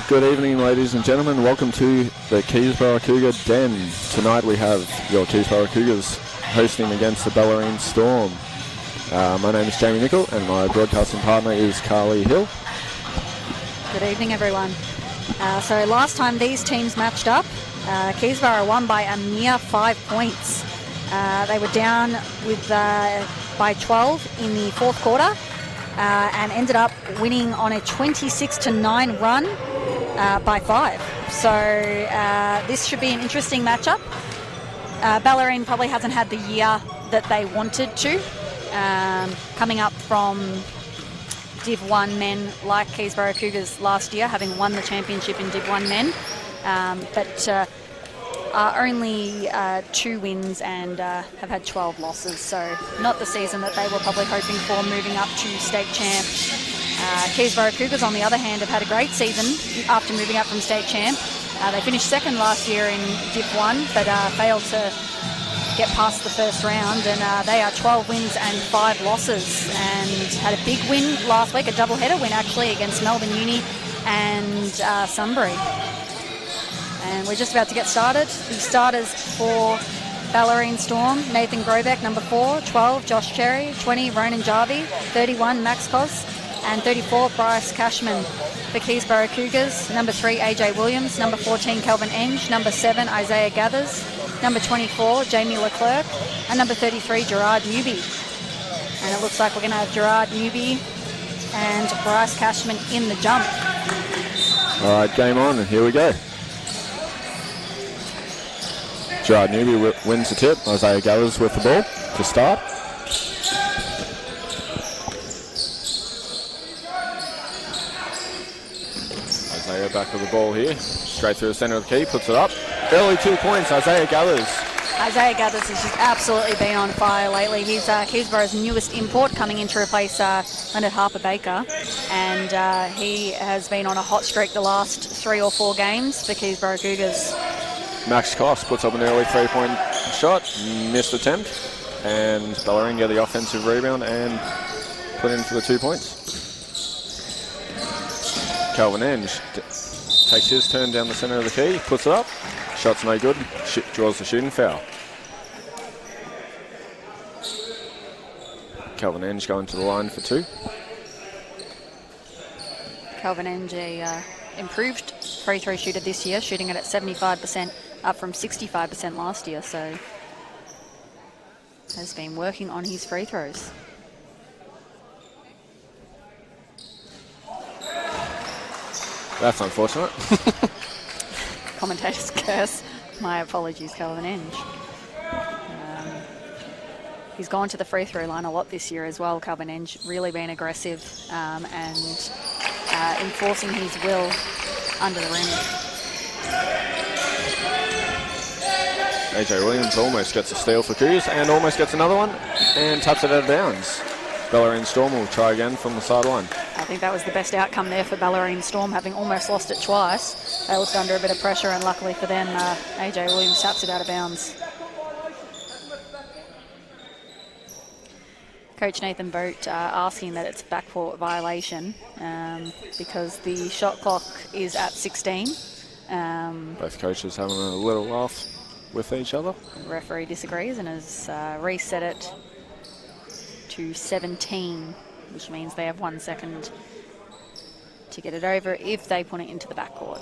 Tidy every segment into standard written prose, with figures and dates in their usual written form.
Good evening, ladies and gentlemen. Welcome to the Keysborough Cougar Den. Tonight we have your Keysborough Cougars hosting against the Bellarine Storm. My name is Jamie Nicol and my broadcasting partner is Carly Hill. Good evening, everyone. So last time these teams matched up, Keysborough won by a mere 5 points. They were down with by 12 in the fourth quarter and ended up winning on a 26-9 run by 5. So this should be an interesting matchup. Bellarine probably hasn't had the year that they wanted to, coming up from Div 1 men like Keysborough Cougars last year, having won the championship in Div 1 men, but are only 2 wins and have had 12 losses, so not the season that they were probably hoping for moving up to state champ. Keysborough Cougars, on the other hand, have had a great season after moving up from state champ. They finished second last year in Div 1, but failed to get past the first round, and they are 12 wins and 5 losses, and had a big win last week, a double-header win actually against Melbourne Uni and Sunbury. And we're just about to get started. The starters for Bellarine Storm: Nathan Grobeck, number 4, 12, Josh Cherry, 20, Ronan Jarvie, 31, Max Cos, and 34, Bryce Cashman. For Keysborough Cougars, number 3, AJ Williams, number 14, Kelvin Enge, number 7, Isaiah Gathers, number 24, Jamie Leclerc, and number 33, Gerard Newby. And it looks like we're going to have Gerard Newby and Bryce Cashman in the jump. All right, game on, and here we go. Gerard Newby wins the tip. Isaiah Gathers with the ball to start. Isaiah back with the ball here. Straight through the centre of the key, puts it up. Early 2 points, Isaiah Gathers. Isaiah Gathers has just absolutely been on fire lately. He's Keysborough's newest import, coming in to replace Leonard Harper-Baker. And he has been on a hot streak the last 3 or 4 games for Keysborough Cougars. Max Koss puts up an early 3-point shot, missed attempt, and Bellarine get the offensive rebound and put in for the 2 points. Kelvin Enge takes his turn down the centre of the key, puts it up, shot's no good, draws the shooting foul. Kelvin Enge going to the line for 2. Kelvin Enge, improved free throw shooter this year, shooting it at 75%, up from 65% last year, so has been working on his free throws. That's unfortunate. Commentator's curse. My apologies, Kelvin Enge. He's gone to the free throw line a lot this year as well. Kelvin Enge really been aggressive and enforcing his will under the rim. AJ Williams almost gets a steal for Cougars and almost gets another one and taps it out of bounds. Bellarine Storm will try again from the sideline. I think that was the best outcome there for Bellarine Storm, having almost lost it twice. They looked under a bit of pressure, and luckily for them, AJ Williams taps it out of bounds. Coach Nathan Boat asking that it's backcourt violation because the shot clock is at 16. Both coaches having a little laugh with each other. The referee disagrees and has reset it to 17, which means they have 1 second to get it over if they put it into the backcourt.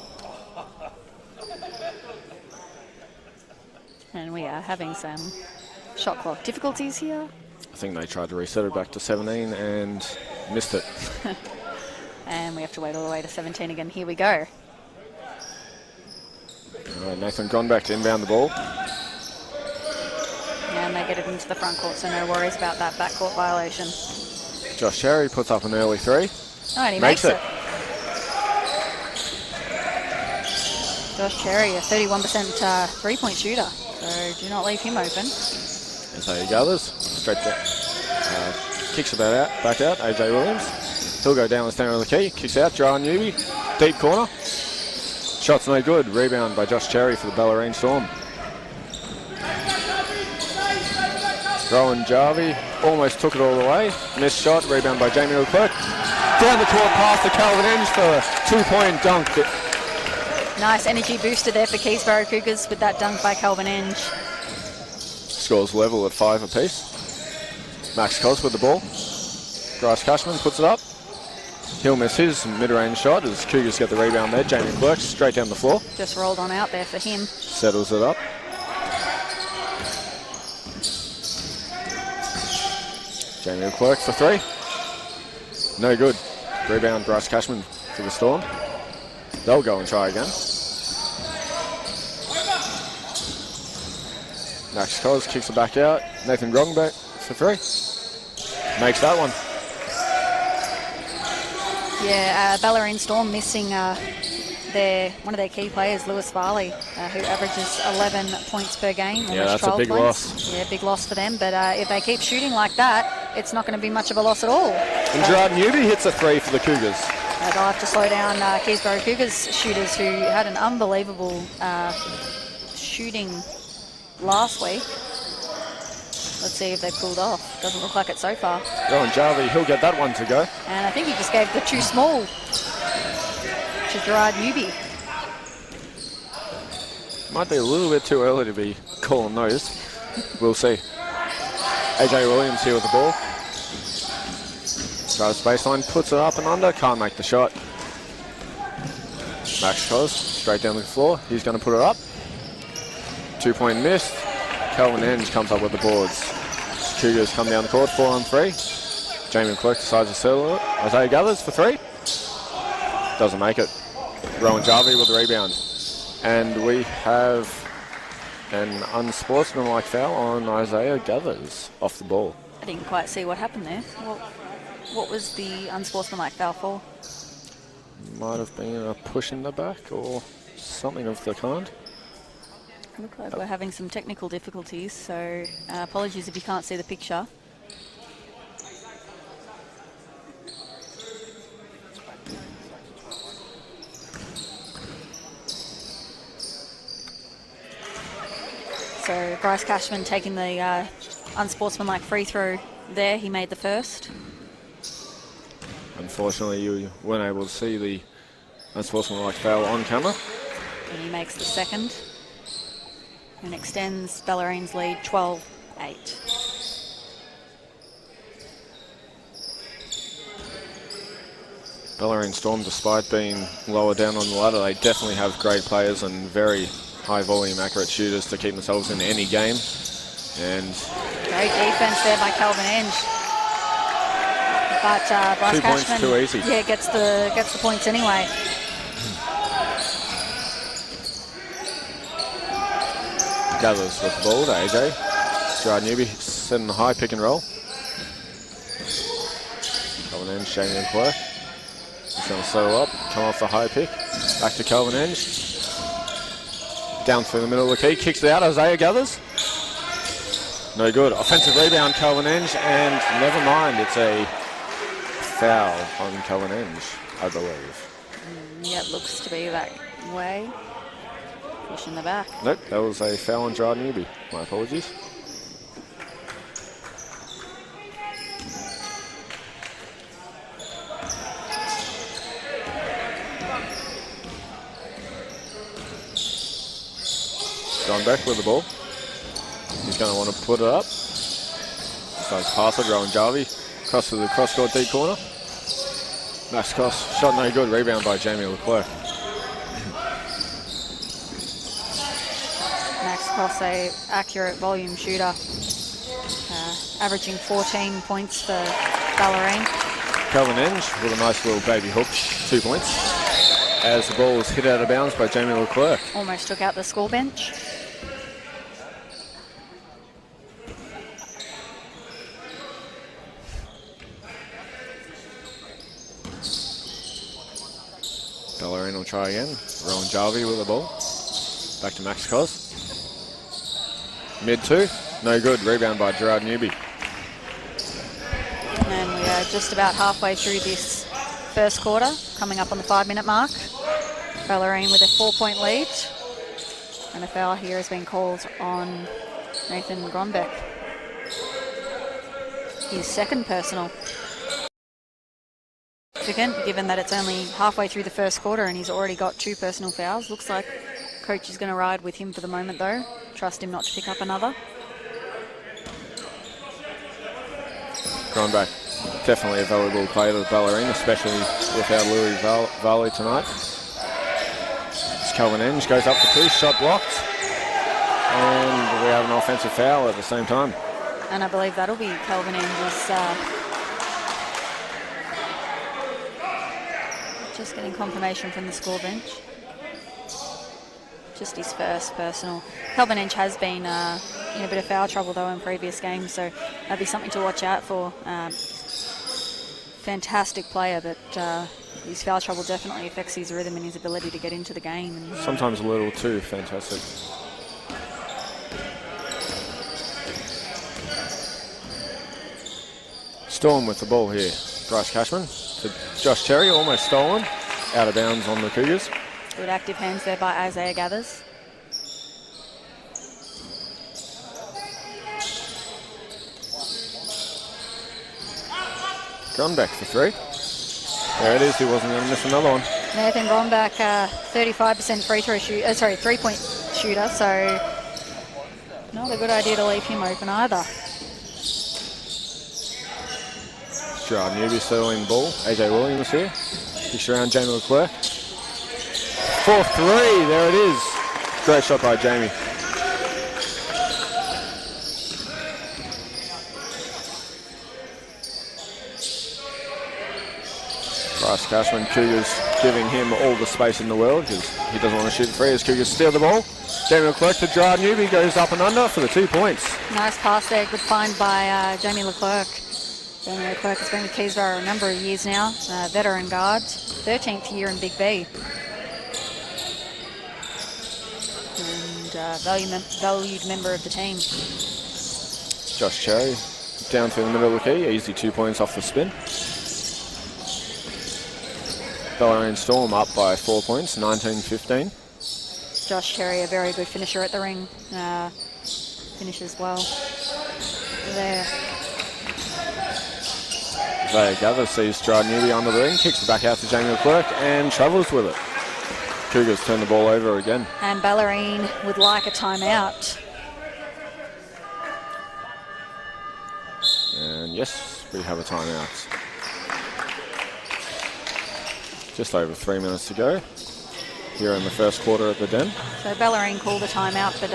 And we are having some shot clock difficulties here. I think they tried to reset it back to 17 and missed it. And we have to wait all the way to 17 again. Here we go. All right, Nathan gone back to inbound the ball. And they get it into the front court, so no worries about that backcourt violation. Josh Cherry puts up an early 3. Oh, and he makes it. Josh Cherry, a 31% three-point shooter, so do not leave him open. Isaiah Gathers, straight down. Kicks it back out, AJ Williams. He'll go down the centre of the key, kicks out, Gerard Newby, deep corner. Shot's no good, rebound by Josh Cherry for the Bellarine Storm. Rowan Jarvie almost took it all the way. Missed shot, rebound by Jamie Leclerc. Down the court pass to Kelvin Enge for a 2-point dunk Nice energy booster there for Keysborough Cougars with that dunk by Calvin Enge. Scores level at 5 apiece. Max Cos with the ball. Bryce Cashman puts it up. He'll miss his mid-range shot as Cougars get the rebound there. Jamie Clerk straight down the floor. Just rolled on out there for him. Settles it up. Jamie Clerk for 3. No good. Rebound Bryce Cashman for the Storm. They'll go and try again. Max Cos kicks it back out. Nathan Grongbeck for 3. Makes that one. Yeah, Bellarine Storm missing one of their key players, Lewis Farley, who averages 11 points per game. Yeah, that's a big loss. Yeah, big loss for them. But if they keep shooting like that, it's not going to be much of a loss at all. And Gerard Newby hits a 3 for the Cougars. They'll have to slow down Keysborough Cougars shooters who had an unbelievable shooting last week. Let's see if they pulled off. Doesn't look like it so far. Rowan Jarvie, he'll get that one to go. And I think he just gave the too small to Gerard Newby. Might be a little bit too early to be calling those. We'll see. AJ Williams here with the ball. Drives baseline, puts it up and under, can't make the shot. Max Cos, straight down the floor. He's going to put it up. 2-point miss. Calvin Enge comes up with the boards. Cougars come down the court, 4-on-3. Jamie Clerk decides to settle it. Isaiah Gathers for 3. Doesn't make it. Rowan Jarvie with the rebound. And we have an unsportsmanlike foul on Isaiah Gathers off the ball. I didn't quite see what happened there. What was the unsportsmanlike foul for? Might have been a push in the back or something of the kind. Look like we're having some technical difficulties, so apologies if you can't see the picture. So Bryce Cashman taking the unsportsmanlike free throw there. He made the first. Unfortunately, you weren't able to see the unsportsmanlike foul on camera. And he makes the second. And extends Bellarine's lead 12-8. Bellarine Storm, despite being lower down on the ladder, they definitely have great players and very high volume, accurate shooters to keep themselves in any game. And great defense there by Calvin Enge. But Bryce 2 points Cashman, too easy. Yeah, gets the points anyway. Gathers with the ball to AJ. Gerard Newby setting the high pick and roll. Calvin Enge, Jamie Clerk. He's going to settle up, come off the high pick. Back to Calvin Enge. Down through the middle of the key, kicks it out. Isaiah Gathers. No good. Offensive rebound, Calvin Enge, and never mind, it's a foul on Calvin Enge, I believe. Yeah, it looks to be that way. Push in the back. Nope, that was a foul on Gerard Newby. My apologies. John Beck with the ball. He's going to want to put it up. Starts pass it, Rowan Jarvie. Cross to the cross-court deep corner. Max Cos, shot no good. Rebound by Jamie Leclerc. Max Cos, a accurate volume shooter. Averaging 14 points for Bellarine. Calvin Enge with a nice little baby hook. 2 points. As the ball was hit out of bounds by Jamie Leclerc. Almost took out the score bench. Bellarine will try again. Rowan Jarvie with the ball. Back to Max Cos. Mid-2. No good. Rebound by Gerard Newby. And we are just about halfway through this first quarter, coming up on the 5-minute mark. Bellarine with a 4-point lead. And a foul here has been called on Nathan Grombeck. His second personal. significant given that it's only halfway through the first quarter and he's already got 2 personal fouls. Looks like coach is going to ride with him for the moment though. Trust him not to pick up another. Grindback, definitely a valuable player to Bellarine, especially without Louis Varley tonight. It's Calvin Enge, goes up for 2, shot blocked. And we have an offensive foul at the same time. And I believe that'll be Calvin Enge's. Just getting confirmation from the score bench. Just his first personal. Calvin Enge has been in a bit of foul trouble though in previous games, so that'd be something to watch out for. Fantastic player, but his foul trouble definitely affects his rhythm and his ability to get into the game. And, sometimes a little too fantastic. Storm with the ball here. Bryce Cashman to Josh Cherry, almost stolen. Out of bounds on the Cougars. Good active hands there by Isaiah Gathers. Grunback for 3. There it is, he wasn't going to miss another one. Nathan Grunback, 35% free throw shoot, 3-point shooter, so not a good idea to leave him open either. Gerard Newby settling the ball. AJ Williams here. Kicks around Jamie Leclerc. For 3, there it is. Great shot by Jamie. Bryce Cashman, Cougars giving him all the space in the world because he doesn't want to shoot 3 as Cougars steal the ball. Jamie Leclerc to Gerard Newby, goes up and under for the 2 points. Nice pass there, good find by Jamie Leclerc. Jamie Leclerc has been with Keysborough a number of years now, veteran guard, 13th year in BigV. And valued member of the team. Josh Cherry down through the middle of the key, easy 2 points off the spin. Bellarine Storm up by 4 points, 19-15. Josh Cherry, a very good finisher at the ring, finishes well there. Isaiah Gathers sees Gerard Newby under the ring, kicks it back out to Jamie Leclerc and travels with it. Cougars turn the ball over again. And Bellarine would like a timeout. And yes, we have a timeout. Just over 3 minutes to go here in the first quarter at the Den. So Bellarine called a timeout, but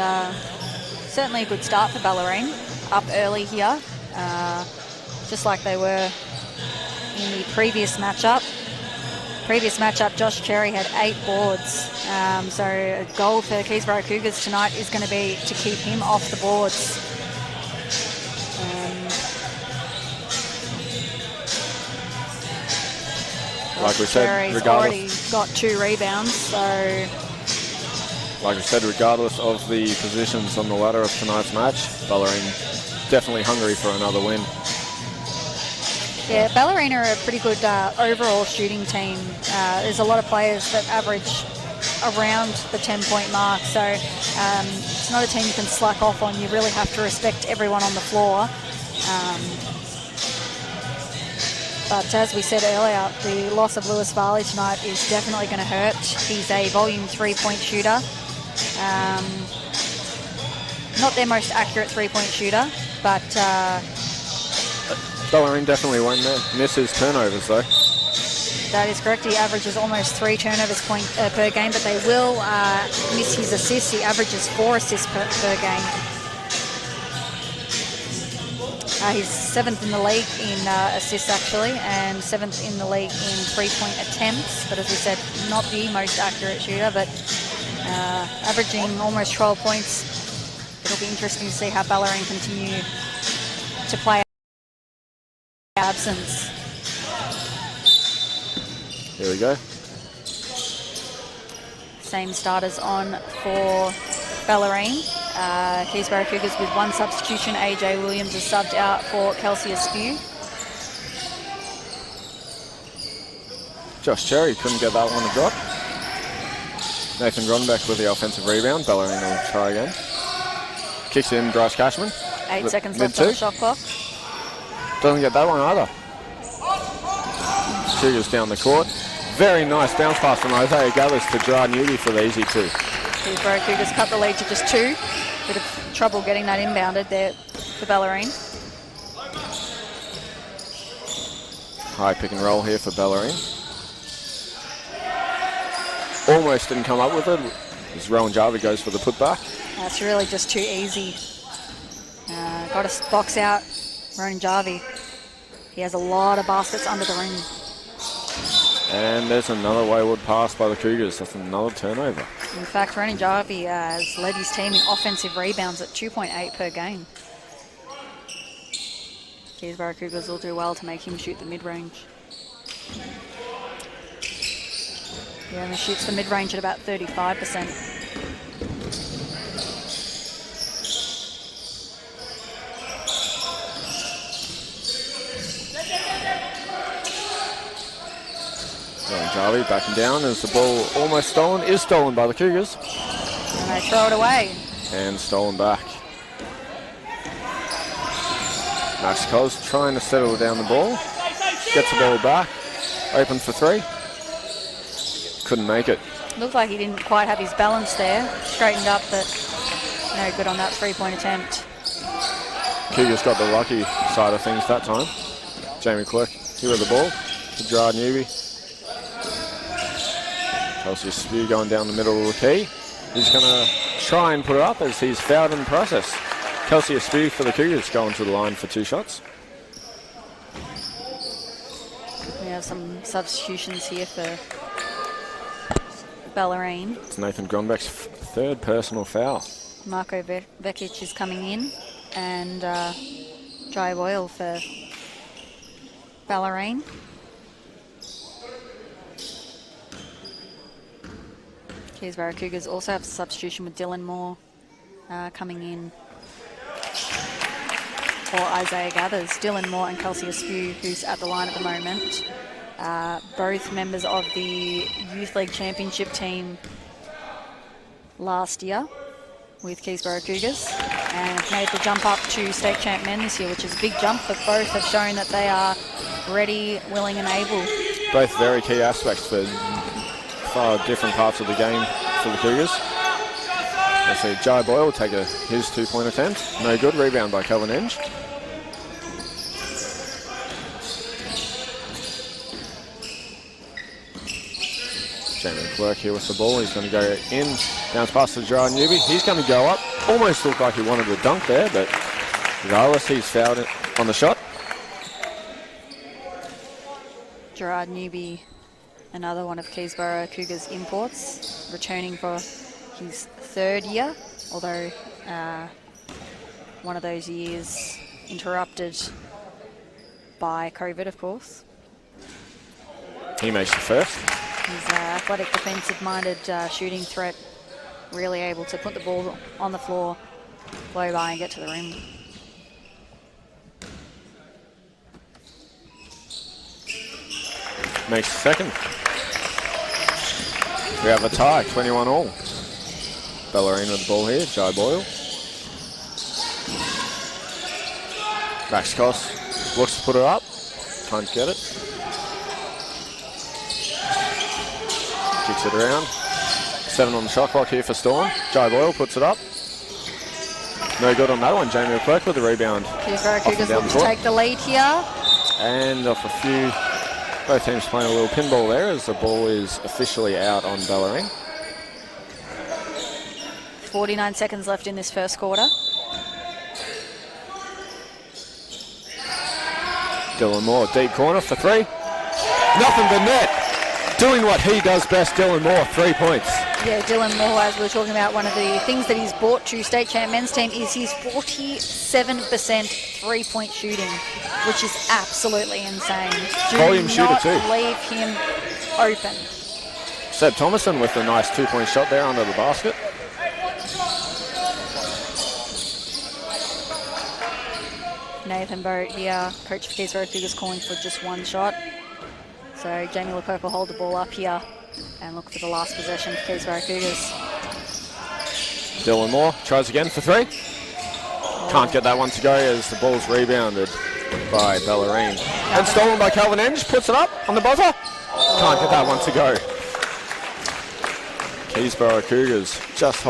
certainly a good start for Bellarine. Up early here, just like they were in the previous matchup. Josh Cherry had 8 boards. So a goal for Keysborough Cougars tonight is going to be to keep him off the boards. Like we said, regardless, already got 2 rebounds, so... Like I said, regardless of the positions on the ladder of tonight's match, Bellarine definitely hungry for another win. Yeah, Bellarine are a pretty good overall shooting team. There's a lot of players that average around the 10-point mark, so it's not a team you can slack off on. You really have to respect everyone on the floor. But as we said earlier, the loss of Louis Varley tonight is definitely going to hurt. He's a volume 3-point shooter. Not their most accurate 3-point shooter, but... Bellarine definitely won't miss his turnovers though. That is correct. He averages almost 3 turnovers per game, but they will miss his assists. He averages 4 assists per game. He's 7th in the league in assists actually, and 7th in the league in 3-point attempts. But as we said, not the most accurate shooter, but averaging almost 12 points. It'll be interesting to see how Bellarine continue to play absence. Here we go. Same starters on for Bellarine. Keysborough Cougars with 1 substitution. AJ Williams is subbed out for Kelsey Askew. Josh Cherry couldn't get that one to drop. Nathan Grunback with the offensive rebound. Bellarine will try again. Kicks in Bryce Cashman. 8 seconds left on the shot clock. Doesn't get that one either. Cougars down the court. Very nice bounce pass from Isaiah Gathers to Gerard Newby for the easy 2. Keysborough Cougars cut the lead to just 2. Bit of trouble getting that inbounded there for Bellarine. High pick and roll here for Bellarine. Almost didn't come up with it as Rowan Jarvie goes for the putback. That's really just too easy. Got to box out Rowan Jarvie. He has a lot of baskets under the ring. And there's another wayward pass by the Cougars. That's another turnover. In fact, Rowan Jarvie has led his team in offensive rebounds at 2.8 per game. Keysborough Cougars will do well to make him shoot the mid-range. He only shoots the mid-range at about 35%. Jarvie backing down as the ball almost stolen. Is stolen by the Cougars. And they throw it away. And stolen back. Max Cos trying to settle down the ball. Gets the ball back. Open for 3. Couldn't make it. Looked like he didn't quite have his balance there. Straightened up, but no good on that 3-point attempt. Cougars got the lucky side of things that time. Jamie Clerk here with the ball to Gerard Newby. Kelsey Spew going down the middle of the key. He's going to try and put it up as he's fouled in the process. Kelsey Spew for the Cougars going to the line for 2 shots. We have some substitutions here for Bellarine. It's Nathan Grombeck's 3rd personal foul. Marko Vekic is coming in, and Jai Boyle for Bellarine. Keysborough Cougars also have a substitution with Dylan Moore coming in for Isaiah Gathers. Dylan Moore and Kelsey Aspew, who's at the line at the moment. Both members of the Youth League Championship team last year with Keysborough Cougars, and have made the jump up to state champ men this year, which is a big jump, but both have shown that they are ready, willing and able. Both very key aspects for different parts of the game for the Cougars. Let's see, Jai Boyle will take his 2-point attempt. No good. Rebound by Calvin Enge. Jamie Clerk here with the ball. He's going to go in. Bounce pass to Gerard Newby. He's going to go up. Almost looked like he wanted to dunk there, but regardless, he's fouled it on the shot. Gerard Newby, another one of Keysborough Cougars imports, returning for his 3rd year, although one of those years interrupted by COVID, of course. He makes the first. He's an athletic, defensive-minded shooting threat, really able to put the ball on the floor, blow by and get to the rim. Makes the second. We have a tie, 21 all. Bellarine with the ball here, Jai Boyle. Max Koss looks to put it up, can't get it. Kicks it around. 7 on the shot clock here for Storm. Jai Boyle puts it up. No good on that one. Jamie Clerk with the rebound. Keysborough Cougars look to take the lead here. And off a few, both teams playing a little pinball there as the ball is officially out on Bellarine. 49 seconds left in this first quarter. Dylan Moore, deep corner for 3. Nothing but net. Doing what he does best, Dylan Moore, 3 points. Yeah, Dylan Moore, as we were talking about, one of the things that he's brought to state champ men's team is his 47% three-point shooting, which is absolutely insane. Volume shooter too. Leave him open. Seb Thomason with a nice 2-point shot there under the basket. Nathan Boat here, coach for Keysborough Cougars, calling for just 1 shot. So Jamie Leclerc will hold the ball up here and look for the last possession for Keysborough Cougars. Dylan Moore tries again for 3. Can't get that one to go as the ball's rebounded by Bellarine. And stolen by Calvin Enge. Puts it up on the buzzer. Can't get that one to go. Keysborough Cougars just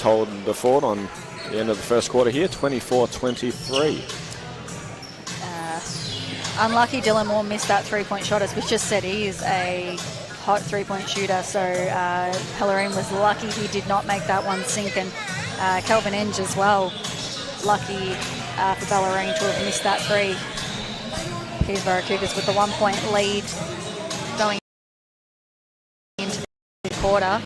holding the fort on the end of the first quarter here, 24-23. Unlucky Dylan Moore missed that three-point shot. As we just said, he is a hot three-point shooter, so Bellarine was lucky he did not make that one sink, and Calvin Enge as well, lucky for Bellarine to have missed that three. Keysborough Cougars with the 1 point lead going into the quarter.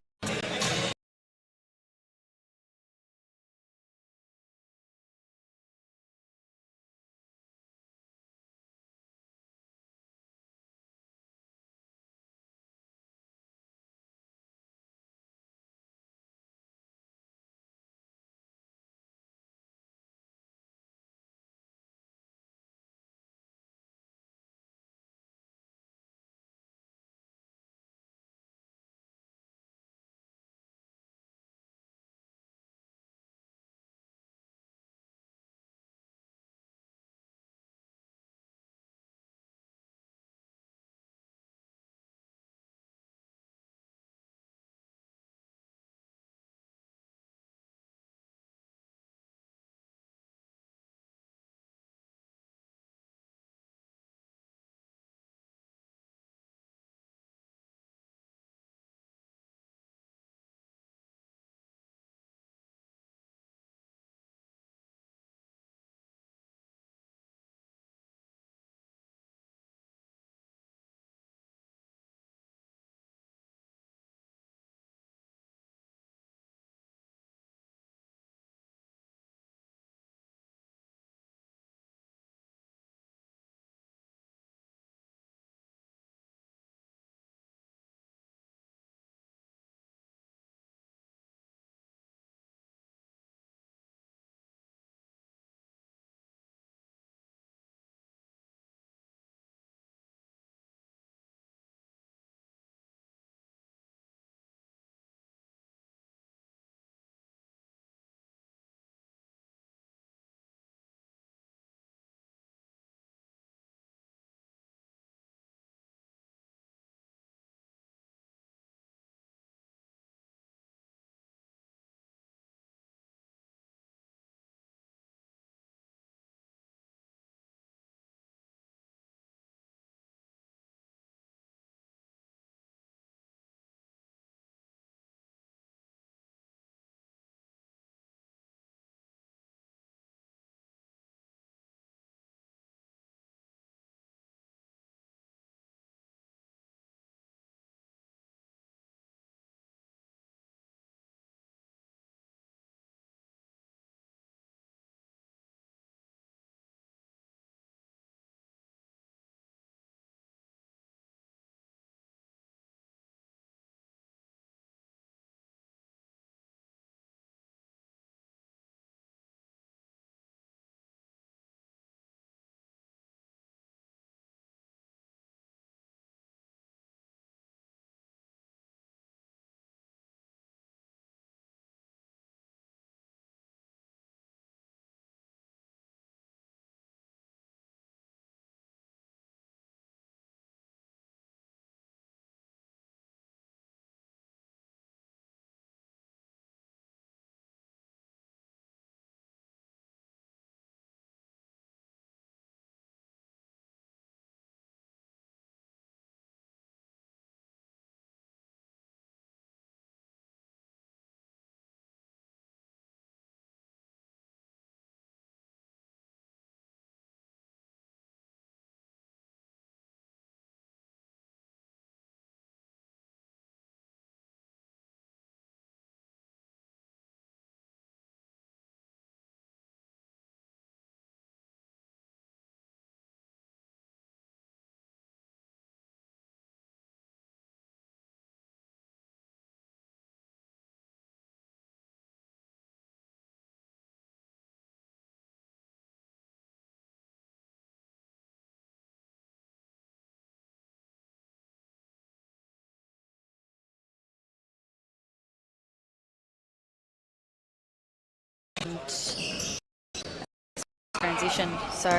transition. So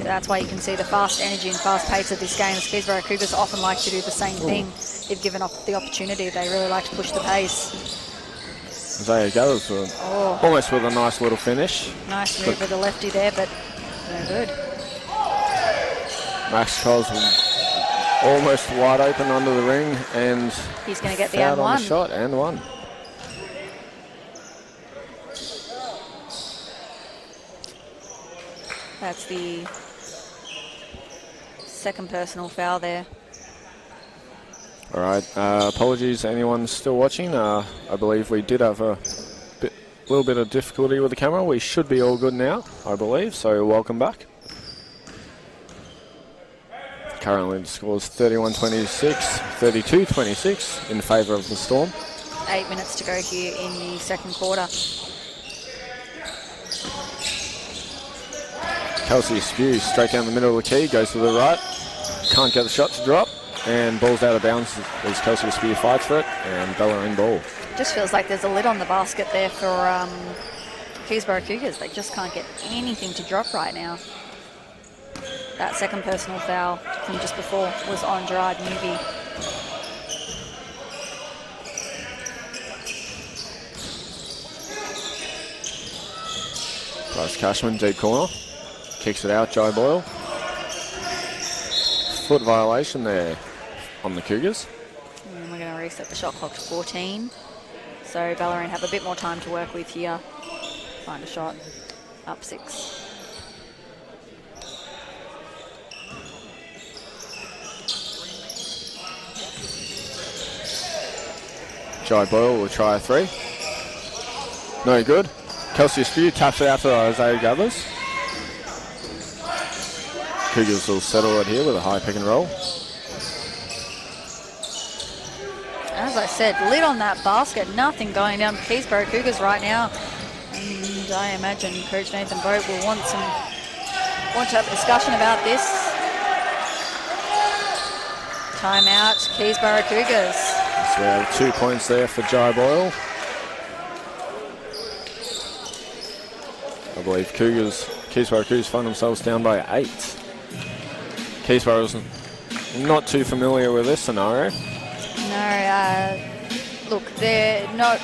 that's why you can see the fast energy and fast pace of this game. The Keysborough Cougars often like to do the same thing if given the opportunity. They really like to push the pace. Isaiah Gathers almost with a nice little finish. Nice move with the lefty there, but no good. Max Coles almost wide open under the ring, and he's going to get the and one. On the shot, and one. That's the second personal foul there. All right, apologies anyone still watching. I believe we did have a little bit of difficulty with the camera. We should be all good now, I believe, so welcome back. Currently the score is 31-26, 32-26 in favour of the Storm. 8 minutes to go here in the second quarter. Kelsey Askew straight down the middle of the key, goes to the right, can't get the shot to drop, and ball's out of bounds as Kelsey Askew fights for it, and Bellarine ball. Just feels like there's a lid on the basket there for Keysborough Cougars. They just can't get anything to drop right now. That second personal foul from just before was on Gerard Newby. Bryce Cashman, deep corner. Kicks it out, Jai Boyle. Foot violation there on the Cougars. And we're going to reset the shot clock to 14. So Bellarine have a bit more time to work with here. Find a shot. Up 6. Jai Boyle will try a 3. No good. Kelsey Askew taps it out to Isaiah Gathers. Cougars will settle it here with a high pick and roll. As I said, lid on that basket. Nothing going down for Keysborough Cougars right now. And I imagine Coach Nathan Boat will want to have a discussion about this. Timeout, Keysborough Cougars. So we have 2 points there for Jai Boyle. I believe Keysborough Cougars find themselves down by 8. Keysborough's not too familiar with this scenario. No, look, they're not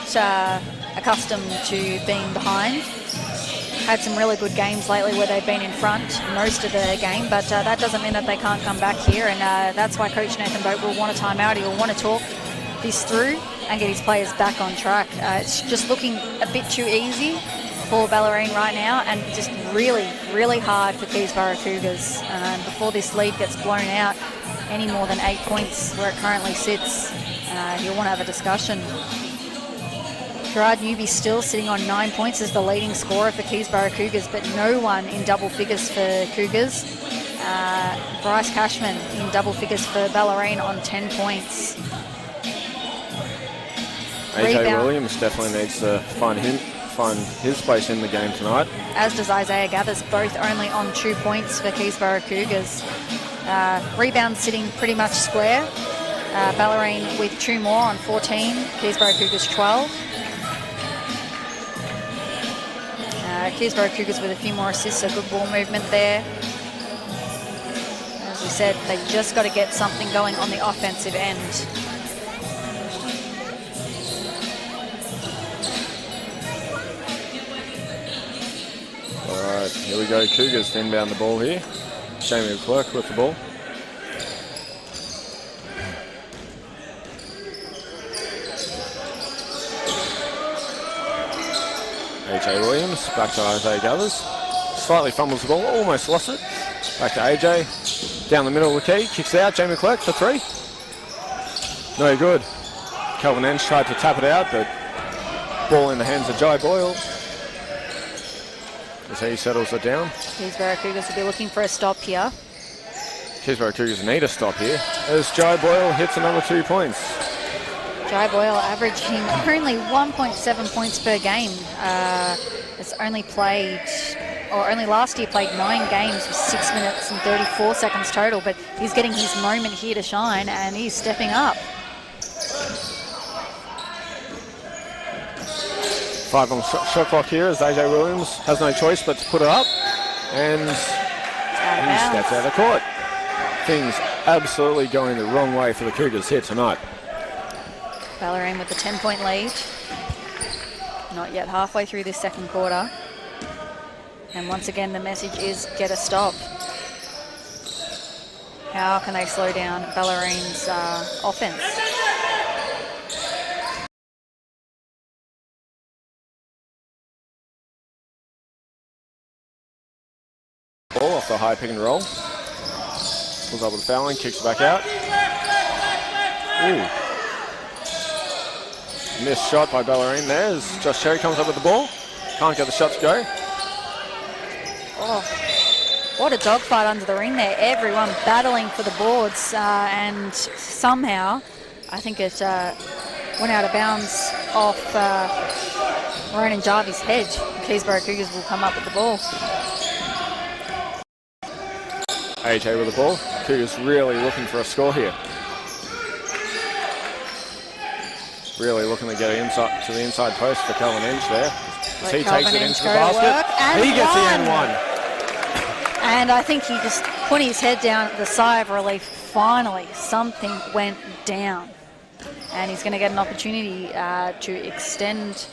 accustomed to being behind. Had some really good games lately where they've been in front most of the game, but that doesn't mean that they can't come back here, and that's why Coach Nathan Boat will want a timeout. He will want to talk this through and get his players back on track. It's just looking a bit too easy for Bellarine right now, and just really, really hard for Keysborough Cougars. Before this lead gets blown out any more than 8 points where it currently sits, you'll want to have a discussion. Gerard Newby still sitting on 9 points as the leading scorer for Keysborough Cougars, but no one in double figures for Cougars. Bryce Cashman in double figures for Bellarine on 10 points. AJ Williams definitely needs to find his place in the game tonight. As does Isaiah Gathers, both only on 2 points for Keysborough Cougars. Rebounds sitting pretty much square. Bellarine with 2 more on 14, Keysborough Cougars 12. Keysborough Cougars with a few more assists, a good ball movement there. As we said, they just got to get something going on the offensive end. Alright, here we go. Cougars to inbound the ball here. Jamie Clerk with the ball. AJ Williams back to Isaiah Gathers. Slightly fumbles the ball, almost lost it. Back to AJ. Down the middle of the key, kicks out. Jamie Clerk for 3. No good. Calvin Enns tried to tap it out, but ball in the hands of Jai Boyle as he settles it down. Keysborough Cougars will be looking for a stop here. Keysborough Cougars need a stop here as Jai Boyle hits another 2 points. Jai Boyle averaging only 1.7 points per game. Has only last year played 9 games with 6 minutes and 34 seconds total, but he's getting his moment here to shine and he's stepping up. 5 on shot clock here as AJ Williams has no choice but to put it up. And Out of he bounds. steps out of court. Things absolutely going the wrong way for the Cougars here tonight. Bellarine with the 10-point lead. Not yet halfway through this second quarter. And once again, the message is get a stop. How can they slow down Bellarine's offense? Ball off the high pick and roll. Pulls up with the foul line, kicks it back out. Ooh. Missed shot by Bellarine there as Josh Cherry comes up with the ball. Can't get the shot to go. Oh, what a dogfight under the ring there. Everyone battling for the boards, and somehow, I think it went out of bounds off Ronan Jarvie's head. The Keysborough Cougars will come up with the ball. AJ with the ball. Cougars really looking for a score here. Really looking to get it inside to the inside post for Calvin Inch there. As he takes it into the basket. He gets the N1. And I think he just put his head down at the sigh of relief. Finally, something went down. And he's going to get an opportunity to extend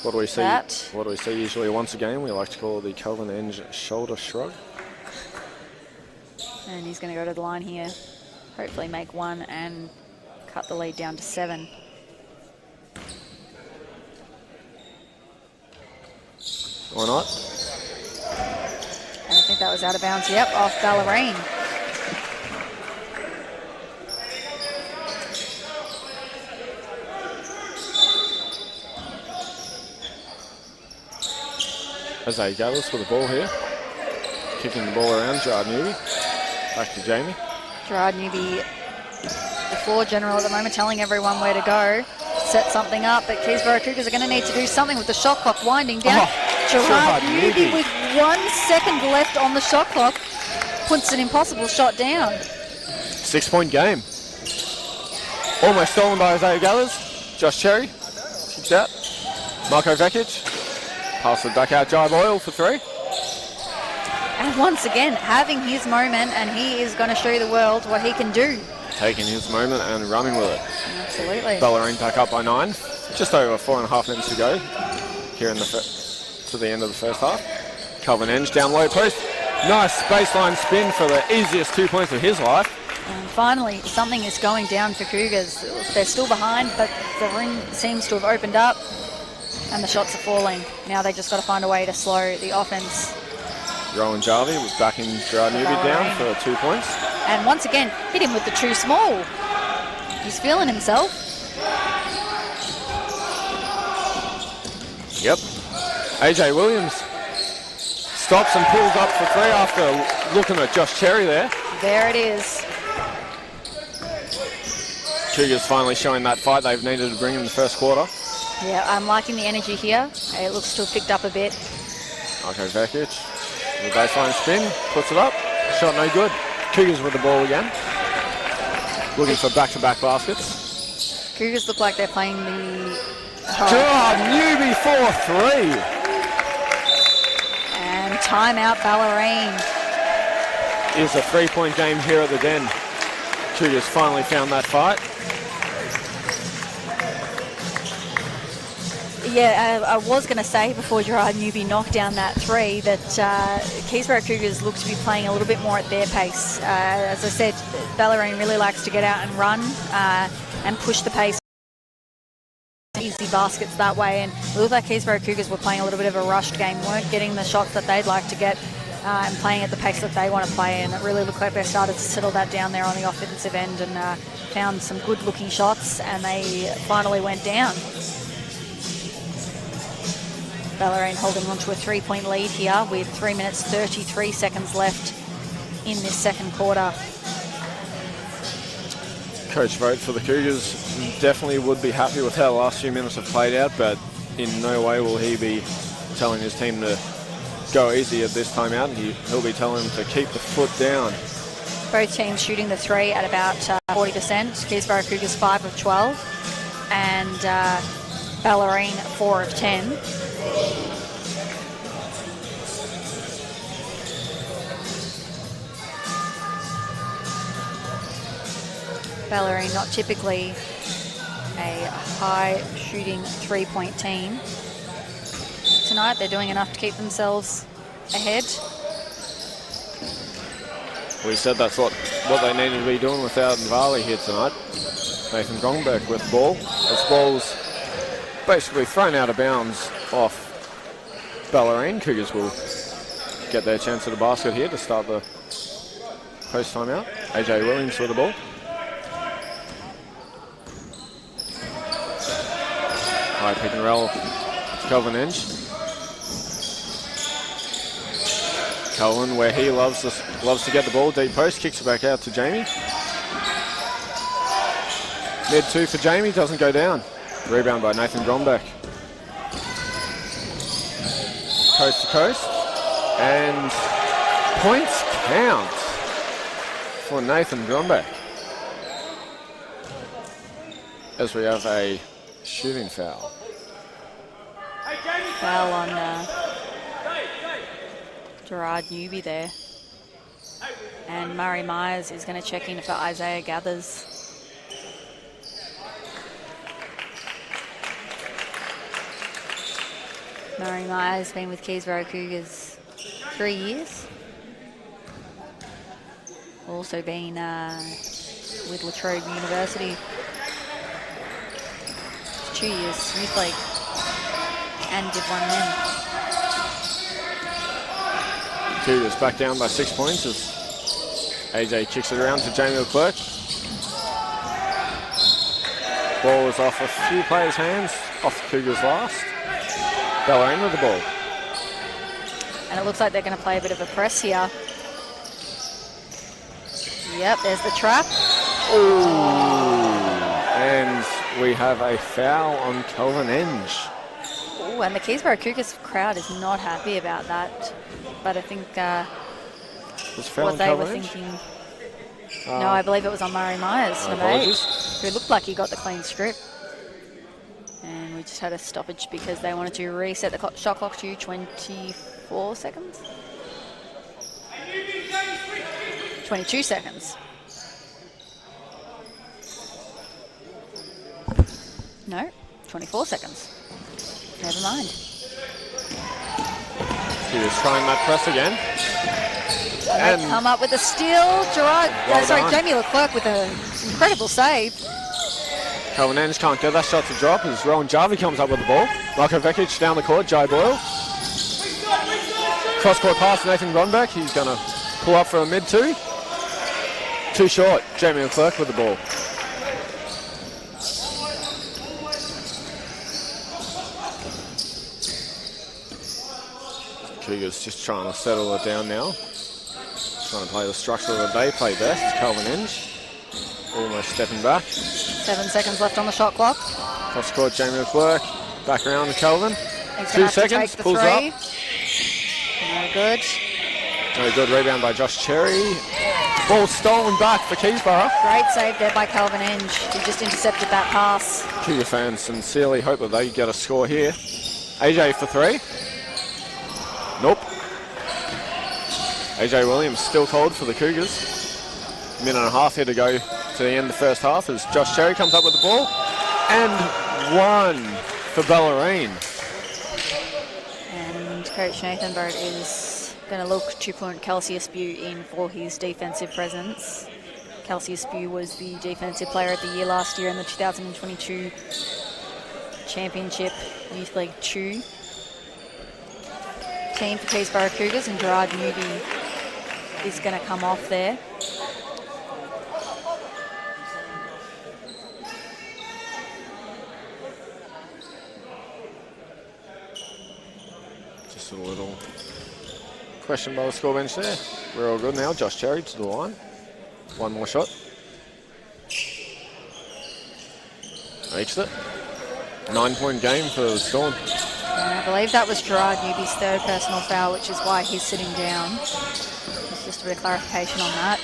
What do we see? that. What do we see usually once a game? We like to call the Calvin Inch shoulder shrug. And he's going to go to the line here. Hopefully make one and cut the lead down to 7. Why not? And I think that was out of bounds. Yep, off Bellarine. Isaiah Gallis with the ball here. Kicking the ball around, Gerard Newby. Back to Jamie. Gerard Newby, the floor general at the moment, telling everyone where to go. Set something up, but Keysborough Cougars are going to need to do something with the shot clock winding down. Gerard Newby with 1 second left on the shot clock puts an impossible shot down. 6-point game. Almost stolen by Isaiah Gallis. Josh Cherry kicks out. Marko Vekic. Pass it back out. Jai Boyle for 3. And once again, having his moment, and he is going to show the world what he can do. Taking his moment and running with it. Absolutely. Bellarine back up by 9. Just over 4.5 minutes to go here in to the end of the first half. Calvin Enge down low post. Nice baseline spin for the easiest 2 points of his life. And finally, something is going down for Cougars. They're still behind, but the ring seems to have opened up and the shots are falling. Now they just got to find a way to slow the offense. Rowan Jarvie was backing Gerard Newby down for 2 points. And once again, hit him with the too small. He's feeling himself. Yep. AJ Williams stops and pulls up for 3 after looking at Josh Cherry there. There it is. Cougars finally showing that fight they've needed to bring in the first quarter. Yeah, I'm liking the energy here. It looks to have picked up a bit. Okay, Vekic. The baseline spin, puts it up. Shot no good. Cougars with the ball again. Looking for back-to-back baskets. Cougars look like they're playing the... Gerard Newby for 3. And timeout Bellarine. It's a 3-point game here at the Den. Cougars finally found that fight. Yeah, I was going to say before Gerard Newby knocked down that 3 that Keysborough Cougars look to be playing a little bit more at their pace. As I said, Bellarine really likes to get out and run and push the pace. Easy baskets that way, and it looked like Keysborough Cougars were playing a little bit of a rushed game, weren't getting the shots that they'd like to get and playing at the pace that they want to play, and it really looked like they started to settle that down there on the offensive end and found some good looking shots, and they finally went down. Bellarine holding on to a 3-point lead here with 3 minutes 33 seconds left in this second quarter. Coach vote for the Cougars definitely would be happy with how the last few minutes have played out, but in no way will he be telling his team to go easy at this time out. He'll be telling them to keep the foot down. Both teams shooting the 3 at about 40%. Keysborough Cougars 5 of 12 and Bellarine 4 of 10. Bellarine, not typically a high-shooting three-point team. Tonight, they're doing enough to keep themselves ahead. We said that's what they needed to be doing without Nvali here tonight. Nathan Gongbeck with the ball. This ball's basically thrown out of bounds off Bellarine. Cougars will get their chance at the basket here to start the post timeout. AJ Williams with the ball. High pick and roll to Kelvin Inge. Kelvin, where he loves to get the ball, deep post, kicks it back out to Jamie. Mid two for Jamie, doesn't go down. Rebound by Nathan Grombeck. Coast to coast. And points count for Nathan Grombeck. As we have a shooting foul. Foul on Gerard Newby there. And Murray Myers is going to check in for Isaiah Gathers. Murray Myers been with Keysborough Cougars 3 years. Also been with La Trobe University 2 years, youth league, and Div 1 men. Cougars back down by 6 points as AJ kicks it around to Jamie Leclerc. Ball is off a few players' hands, off the Cougars last. Bellarine with the ball. And it looks like they're going to play a bit of a press here. Yep, there's the trap. Ooh. And we have a foul on Kelvin Inge. Ooh, and the Keysborough Cougars crowd is not happy about that. But I think what they were thinking... no, I believe it was on Murray Myers, who looked like he got the clean strip. And we just had a stoppage because they wanted to reset the shot clock to 24 seconds. 22 seconds. No, 24 seconds. Never mind. He was trying that press again. And they come up with a steal. Jamie Leclerc with an incredible save. Kelvin Inge can't get that shot to drop as Rowan Jarvie comes up with the ball. Marko Vekic down the court, Jai Boyle. Cross-court pass to Nathan Grombeck. He's going to pull up for a mid-two. Too short, Jamie Leclerc with the ball. Cougars just trying to settle it down now. Trying to play the structure that they play best. Kelvin Inge almost stepping back. 7 seconds left on the shot clock. Cross court, Jamie Leclerc. Back around to Kelvin. 2 seconds, pulls up. No good. No good, rebound by Josh Cherry. Ball stolen back for Keysborough. Great save there by Kelvin Inge. He just intercepted that pass. Cougar fans sincerely hope that they get a score here. AJ for three. Nope. AJ Williams still cold for the Cougars. Minute and a half here to go to the end of the first half as Josh Cherry comes up with the ball. And one for Bellarine. And Coach Nathan Burt is going to look to put Kelsey Aspew in for his defensive presence. Kelsey Aspew was the defensive player of the year last year in the 2022 Championship Youth League 2 team for Keysborough Cougars, and Gerard Newby is going to come off there. Just a little question by the score bench there. We're all good now. Josh Cherry to the line. One more shot. Reached it. 9-point game for the Storm. And I believe that was Gerard Newby's third personal foul, which is why he's sitting down. Just a bit of clarification on that.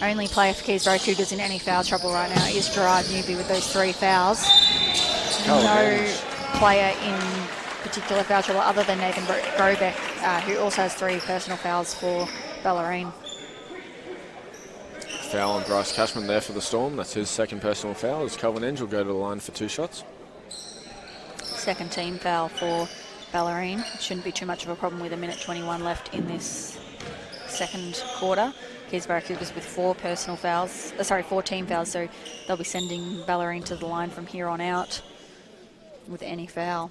Only player for Keysborough Cougars in any foul trouble right now is Gerard Newby with those 3 fouls. No player in particular foul trouble other than Nathan Grobeck, who also has 3 personal fouls for Bellarine. Foul on Bryce Cashman there for the Storm. That's his second personal foul as Kelvin Enge will go to the line for 2 shots. Second team foul for Bellarine. It shouldn't be too much of a problem with 1:21 left in this second quarter. Keysborough Cougars with 4 team fouls, so they'll be sending Bellarine to the line from here on out with any foul.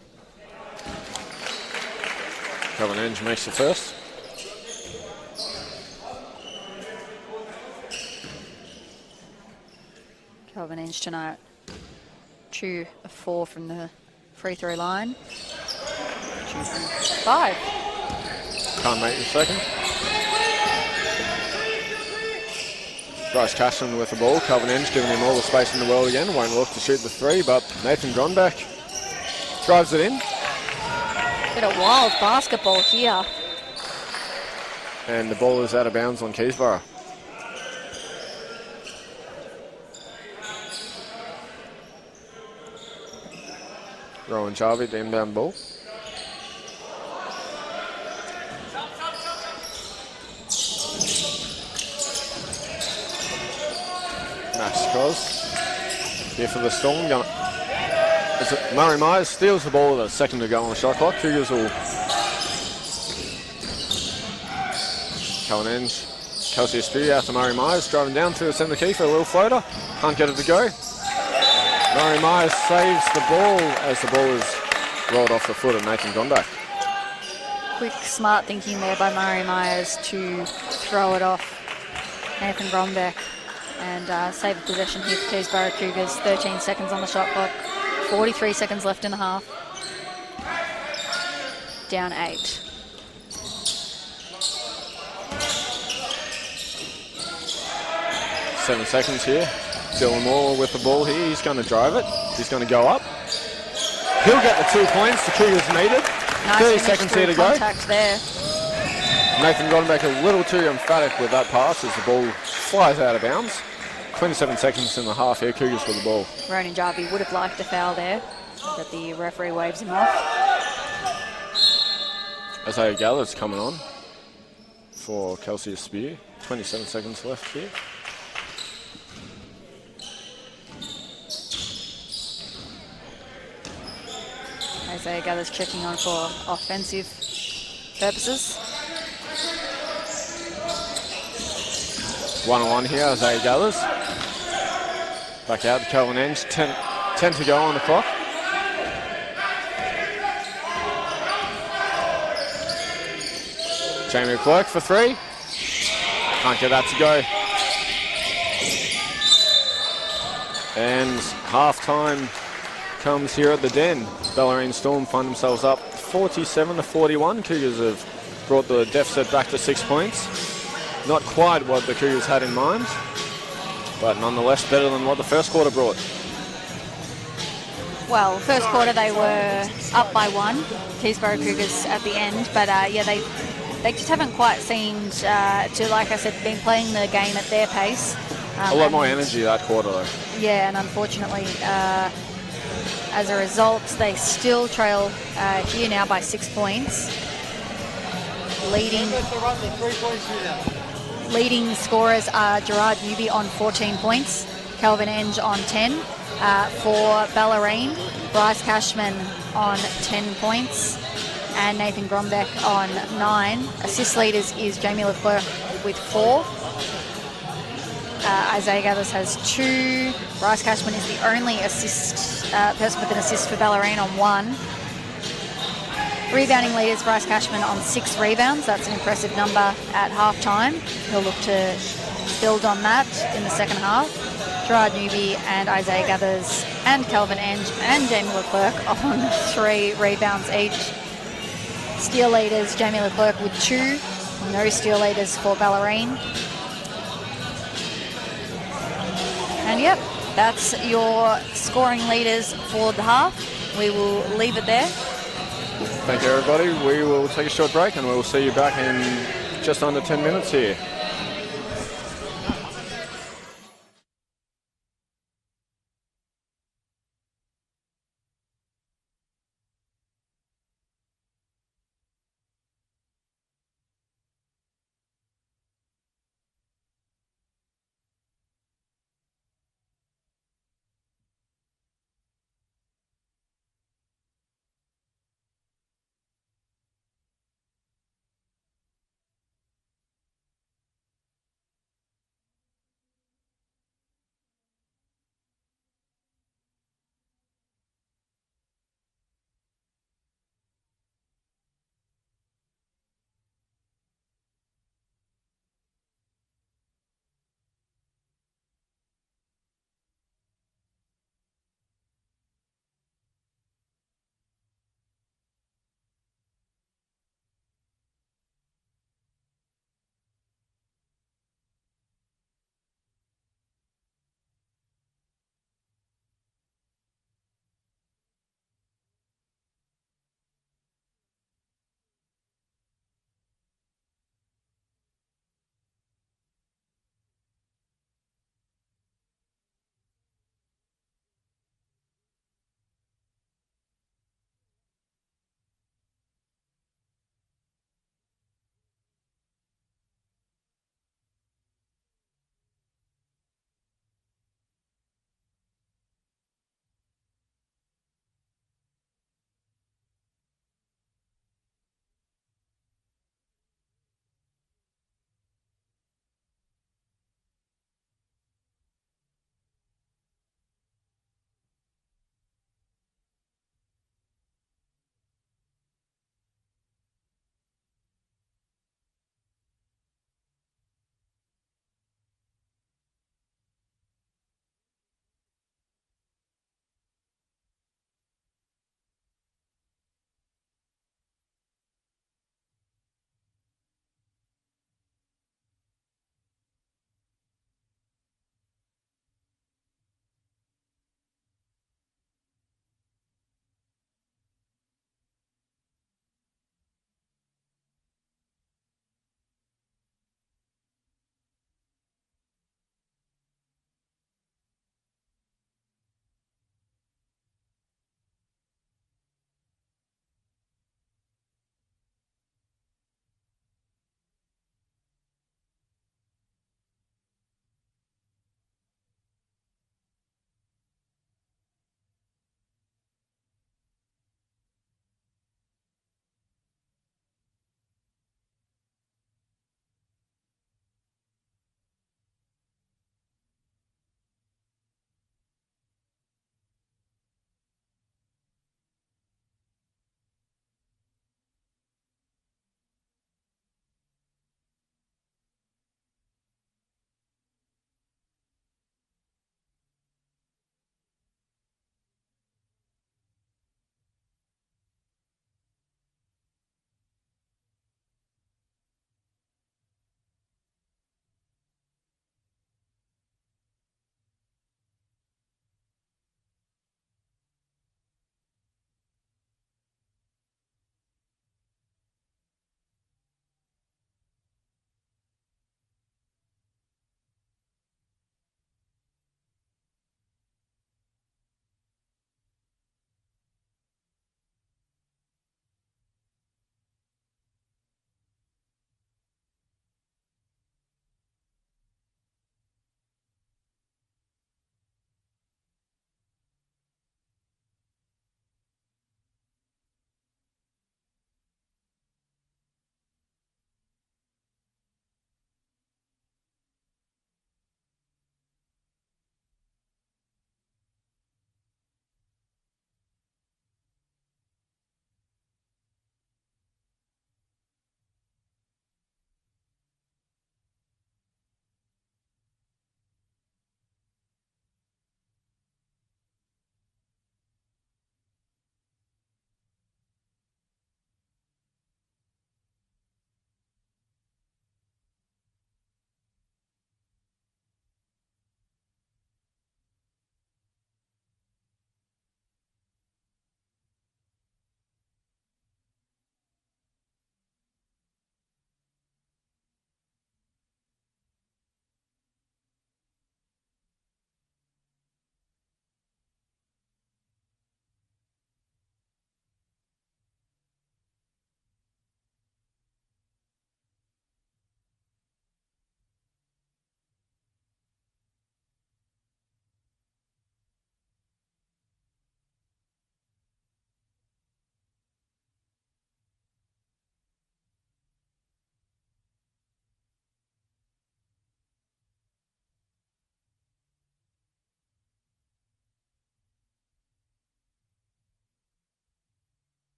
Kelvin Enge makes the first. Kelvin Enge tonight, 2 of 4 from the free throw line. 2 from 5. Can't make the second. Bryce Cashman with the ball. Kelvin Enge giving him all the space in the world again. Won't look to shoot the 3, but Nathan Gronbeck drives it in. Bit of wild basketball here. And the ball is out of bounds on Keysborough. Rowan Jarvie, the inbound ball. Max Cos here for the Storm. Murray Myers steals the ball with a second to go on the shot clock. Cougars will. Kelvin Enge, Kelsey Aspew after Murray Myers, driving down through the centre key for a little floater. Can't get it to go. Murray Myers saves the ball as the ball is rolled off the foot of Nathan Gondak. Quick, smart thinking there by Murray Myers to throw it off Nathan Grombeck and save the possession here for Keysborough Cougars. 13 seconds on the shot clock, 43 seconds left in the half. Down 8. Seven seconds here. Dylan Moore with the ball here. He's going to drive it. He's going to go up. He'll get the 2 points the Cougars needed. Nice 30 seconds here to go. Contact there. Nathan Gronbeck a little too emphatic with that pass as the ball flies out of bounds. 27 seconds in the half here. Cougars with the ball. Ronan Jarvie would have liked a foul there, but the referee waves him off. Isaiah Galler's coming on for Kelsey Aspew. 27 seconds left here. Isaiah Gathers checking on for offensive purposes. 1-on-1 here, Isaiah Gathers. Back out to Kelvin Enge. 10 to go on the clock. Jamie Clerk for 3. Can't get that to go. And half-time comes here at the Den. Bellarine Storm find themselves up 47-41. Cougars have brought the deficit back to 6 points. Not quite what the Cougars had in mind, but nonetheless better than what the first quarter brought. Well, first quarter they were up by 1, Keysborough Cougars at the end, but yeah, they just haven't quite seemed to, like I said, been playing the game at their pace. A lot more energy that quarter though. Yeah, and unfortunately, as a result, they still trail here now by 6 points. Leading scorers are Gerard Newby on 14 points, Kelvin Enge on 10. For Bellarine, Bryce Cashman on 10 points and Nathan Grombeck on 9. Assist leaders is Jamie Leclerc with 4. Isaiah Gathers has 2. Bryce Cashman is the only person with an assist for Bellarine on 1. Rebounding leaders, Bryce Cashman on 6 rebounds. That's an impressive number at halftime. He'll look to build on that in the second half. Gerard Newby and Isaiah Gathers and Kelvin Enge and Jamie Leclerc on 3 rebounds each. Steal leaders, Jamie Leclerc with 2. No steal leaders for Bellarine. And yep, that's your scoring leaders for the half. We will leave it there. Thank you, everybody. We will take a short break and we'll see you back in just under 10 minutes here.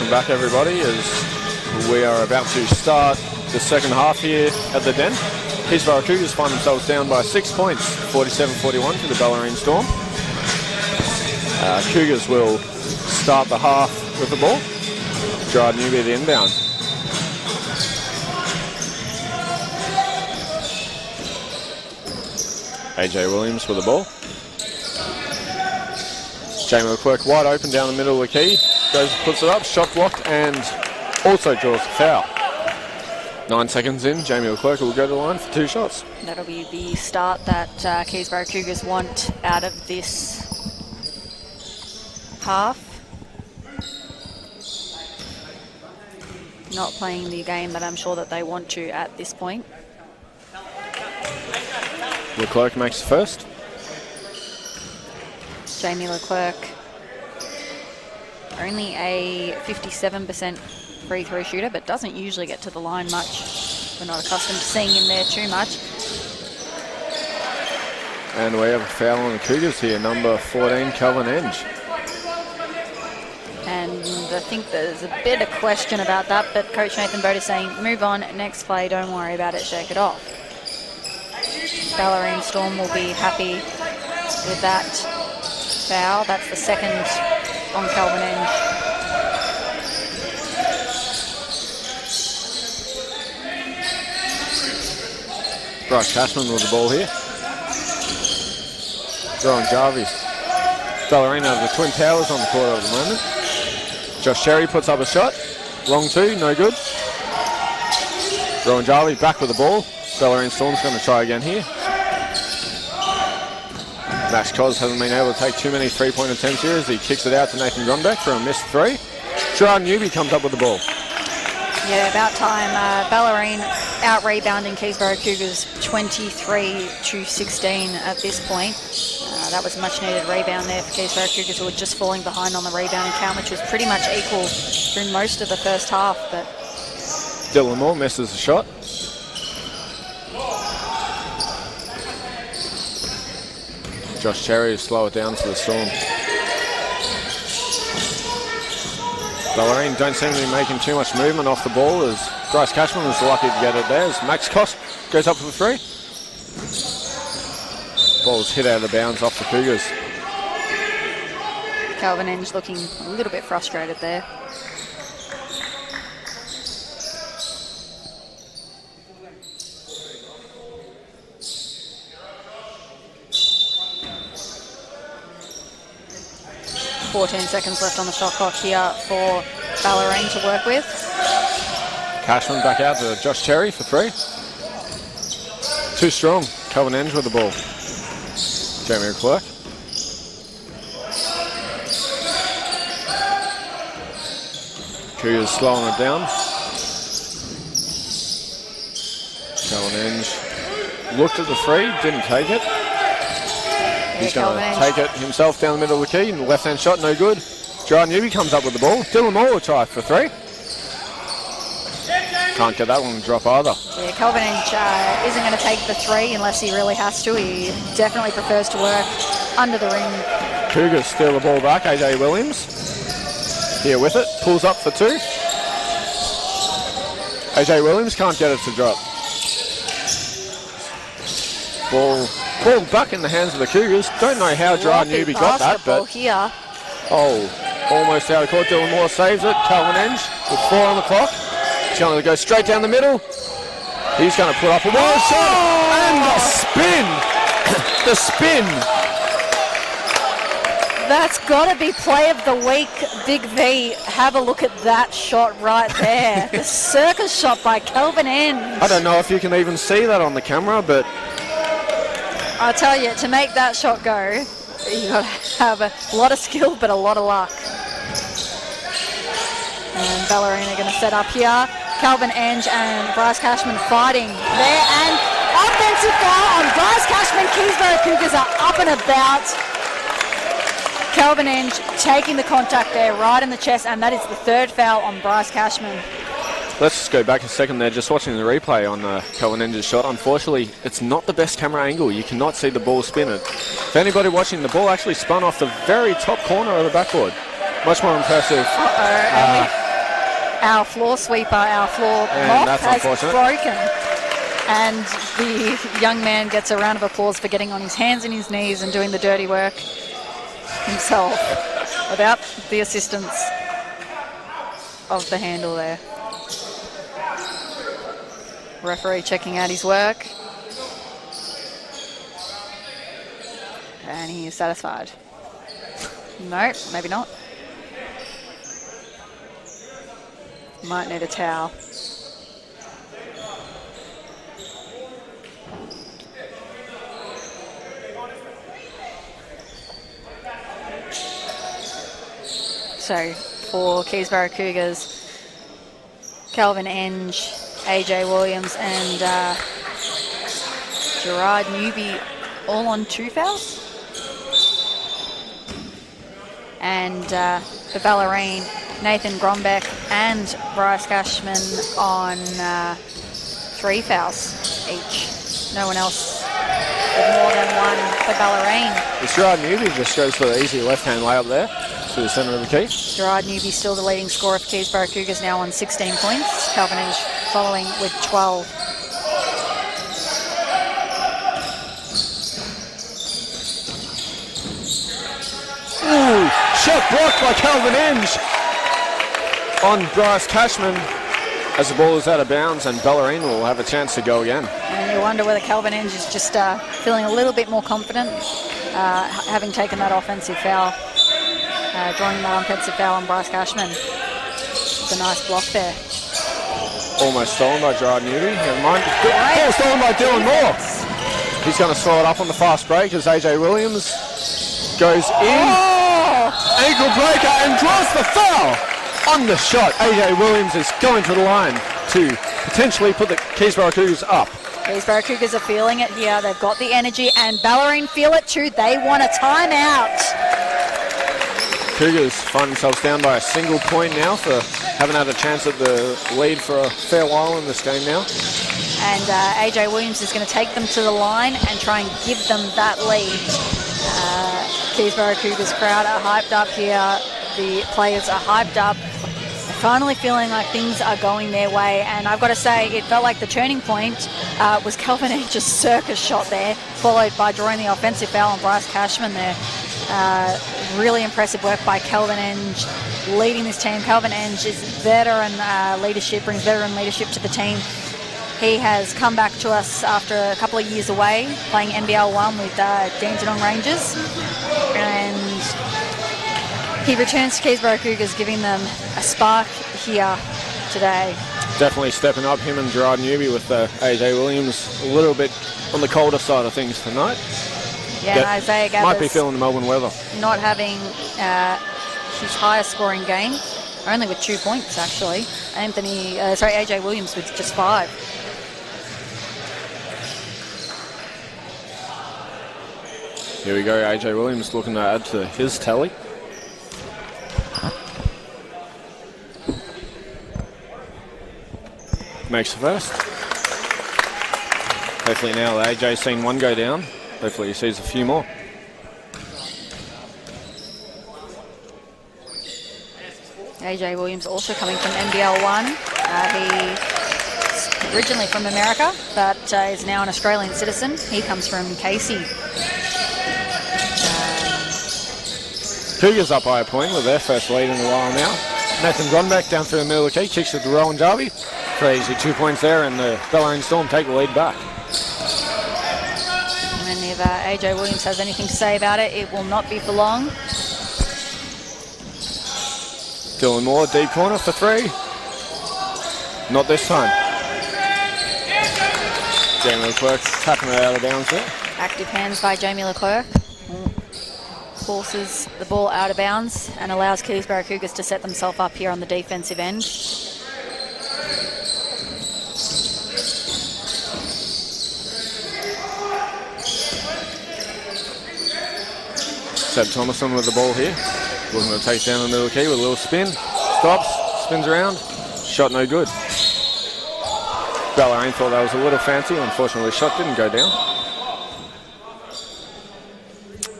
Welcome back, everybody, as we are about to start the second half here at the Den. Keysborough Cougars find themselves down by 6 points, 47-41 to the Bellarine Storm. Cougars will start the half with the ball. Gerard Newby the inbound. AJ Williams with the ball. Jamie Leclerc wide open down the middle of the key. Goes, puts it up, shot blocked, and also draws the foul. 9 seconds in, Jamie Leclerc will go to the line for 2 shots. That'll be the start that Keysborough Cougars want out of this half. Not playing the game that I'm sure that they want to at this point. Leclerc makes the first. Jamie Leclerc, only a 57% free throw shooter, but doesn't usually get to the line much. We're not accustomed to seeing him there too much. And we have a foul on the Cougars here, number 14, Calvin Enge. And I think there's a bit of question about that, but Coach Nathan Boat is saying, move on, next play, don't worry about it, shake it off. Bellarine Storm will be happy with that foul. That's the second on Calvin Enge. Bryce Cashman with the ball here. Rowan Jarvis. Bellarine have the Twin Towers on the court at the moment. Josh Cherry puts up a shot. Long two, no good. Rowan Jarvis back with the ball. Bellarine Storm's going to try again here. Max Cos hasn't been able to take too many three-point attempts here as he kicks it out to Nathan Grunbeck for a missed 3. Gerard Newby comes up with the ball. Yeah, about time. Bellarine out-rebounding Keysborough Cougars 23-16 at this point. That was a much-needed rebound there for Keysborough Cougars, who were just falling behind on the rebounding count, which was pretty much equal through most of the first half. But Dylan Moore misses the shot. Josh Cherry will slow it down for the Storm. Bellarine don't seem to be making too much movement off the ball as Bryce Cashman was lucky to get it there as Max Koss goes up for the 3. Ball's hit out of bounds off the Cougars. Calvin Enge looking a little bit frustrated there. .14 seconds left on the shot clock here for Bellarine to work with. Cashman back out to Josh Cherry for 3. Too strong. Calvin Enge with the ball. Jamie Leclerc. Cougars slowing it down. Calvin Enge looked at the 3, didn't take it. He's going to take it himself down the middle of the key, and the left-hand shot, no good. Gerard Newby comes up with the ball. Dylan Moore will try for 3. Can't get that one to drop either. Yeah, Calvin Enge isn't going to take the 3 unless he really has to. He definitely prefers to work under the ring. Cougars steal the ball back. AJ Williams here with it. Pulls up for 2. AJ Williams can't get it to drop. Ball back in the hands of the Cougars. Don't know how Gerard Newby got that, but here. Oh, almost out of court. Dylan Moore saves it. Calvin Enge with 4 on the clock. He's going to go straight down the middle. He's going to put up a wild shot. And the spin. The spin. That's got to be play of the week, Big V. Have a look at that shot right there. The circus shot by Calvin Enge. I don't know if you can even see that on the camera, but I'll tell you, to make that shot go, you've got to have a lot of skill, but a lot of luck. And Bellarine are going to set up here. Calvin Enge and Bryce Cashman fighting there. And offensive foul on Bryce Cashman. Keysborough Cougars are up and about. Calvin Enge taking the contact there right in the chest, and that is the 3rd foul on Bryce Cashman. let's just go back a second there, just watching the replay on Calvin Enge's shot. Unfortunately, it's not the best camera angle. You cannot see the ball spin it. For anybody watching, the ball actually spun off the very top corner of the backboard. Much more impressive. our floor sweeper, our floor And mop that's has unfortunate. broken. And the young man gets a round of applause for getting on his hands and his knees and doing the dirty work himself without the assistance of the handle there. Referee checking out his work. And he is satisfied. No, maybe not. Might need a towel. So for Keysborough Cougars, Calvin Enge, AJ Williams and Gerard Newby all on 2 fouls. And for Bellarine, Nathan Grombeck and Bryce Cashman on 3 fouls each. No one else with more than one for Bellarine. It's Gerard Newby just goes for the easy left-hand layup there to the centre of the key. Gerard Newby still the leading scorer for Keysborough Cougars, now on 16 points. Calvin Enge following with 12. Ooh, shot blocked by Calvin Enge on Bryce Cashman as the ball is out of bounds, and Bellarine will have a chance to go again. And you wonder whether Calvin Enge is just feeling a little bit more confident, having taken that offensive foul, drawing that offensive foul on Bryce Cashman. It's a nice block there. Almost stolen by Gerard Newby. Never mind. Ball stolen by Dylan Moore. He's going to throw it up on the fast break as AJ Williams goes in. Oh! Ankle breaker and draws the foul on the shot. AJ Williams is going to the line to potentially put the Keysborough Cougars up. Keysborough Cougars are feeling it here. They've got the energy, and Bellarine feel it too. They want a timeout. Cougars find themselves down by a single point now for haven't had a chance at the lead for a fair while in this game now. And AJ Williams is going to take them to the line and try and give them that lead. Keysborough Cougars crowd are hyped up here. The players are hyped up. They're finally feeling like things are going their way. And I've got to say, it felt like the turning point was Calvin Enge's circus shot there, followed by drawing the offensive foul on Bryce Cashman there. Really impressive work by Calvin Enge, leading this team. Calvin Enge is veteran leadership, brings veteran leadership to the team. He has come back to us after a couple of years away, playing NBL 1 with Dandenong Rangers. And he returns to Keysborough Cougars, giving them a spark here today. Definitely stepping up, him and Gerard Newby, with AJ Williams a little bit on the colder side of things tonight. Yeah, and Isaiah Gathers might be feeling the Melbourne weather. not having his highest scoring game, only with 2 points actually. AJ Williams with just 5. Here we go, AJ Williams looking to add to his tally. Makes the first. Hopefully now AJ's seen one go down. Hopefully he sees a few more. AJ Williams also coming from NBL 1. He's originally from America, but is now an Australian citizen. He comes from Casey. Cougars up by a point with their first lead in a while now. Nathan Grombeck down through the middle of the key, kicks it to Rowan Jarvie. For easy 2 points there, and the Bellarine Storm take the lead back. And if AJ Williams has anything to say about it, it will not be for long. Dylan Moore, deep corner for 3. Not this time. Jamie Leclerc tapping it out of bounds there. Active hands by Jamie Leclerc. Forces the ball out of bounds and allows Keysborough Cougars to set themselves up here on the defensive end. Seb Thomason with the ball here. Looking to take down the middle of the key with a little spin. Stops, spins around. Shot no good. Bellarine thought that was a little fancy. Unfortunately, the shot didn't go down.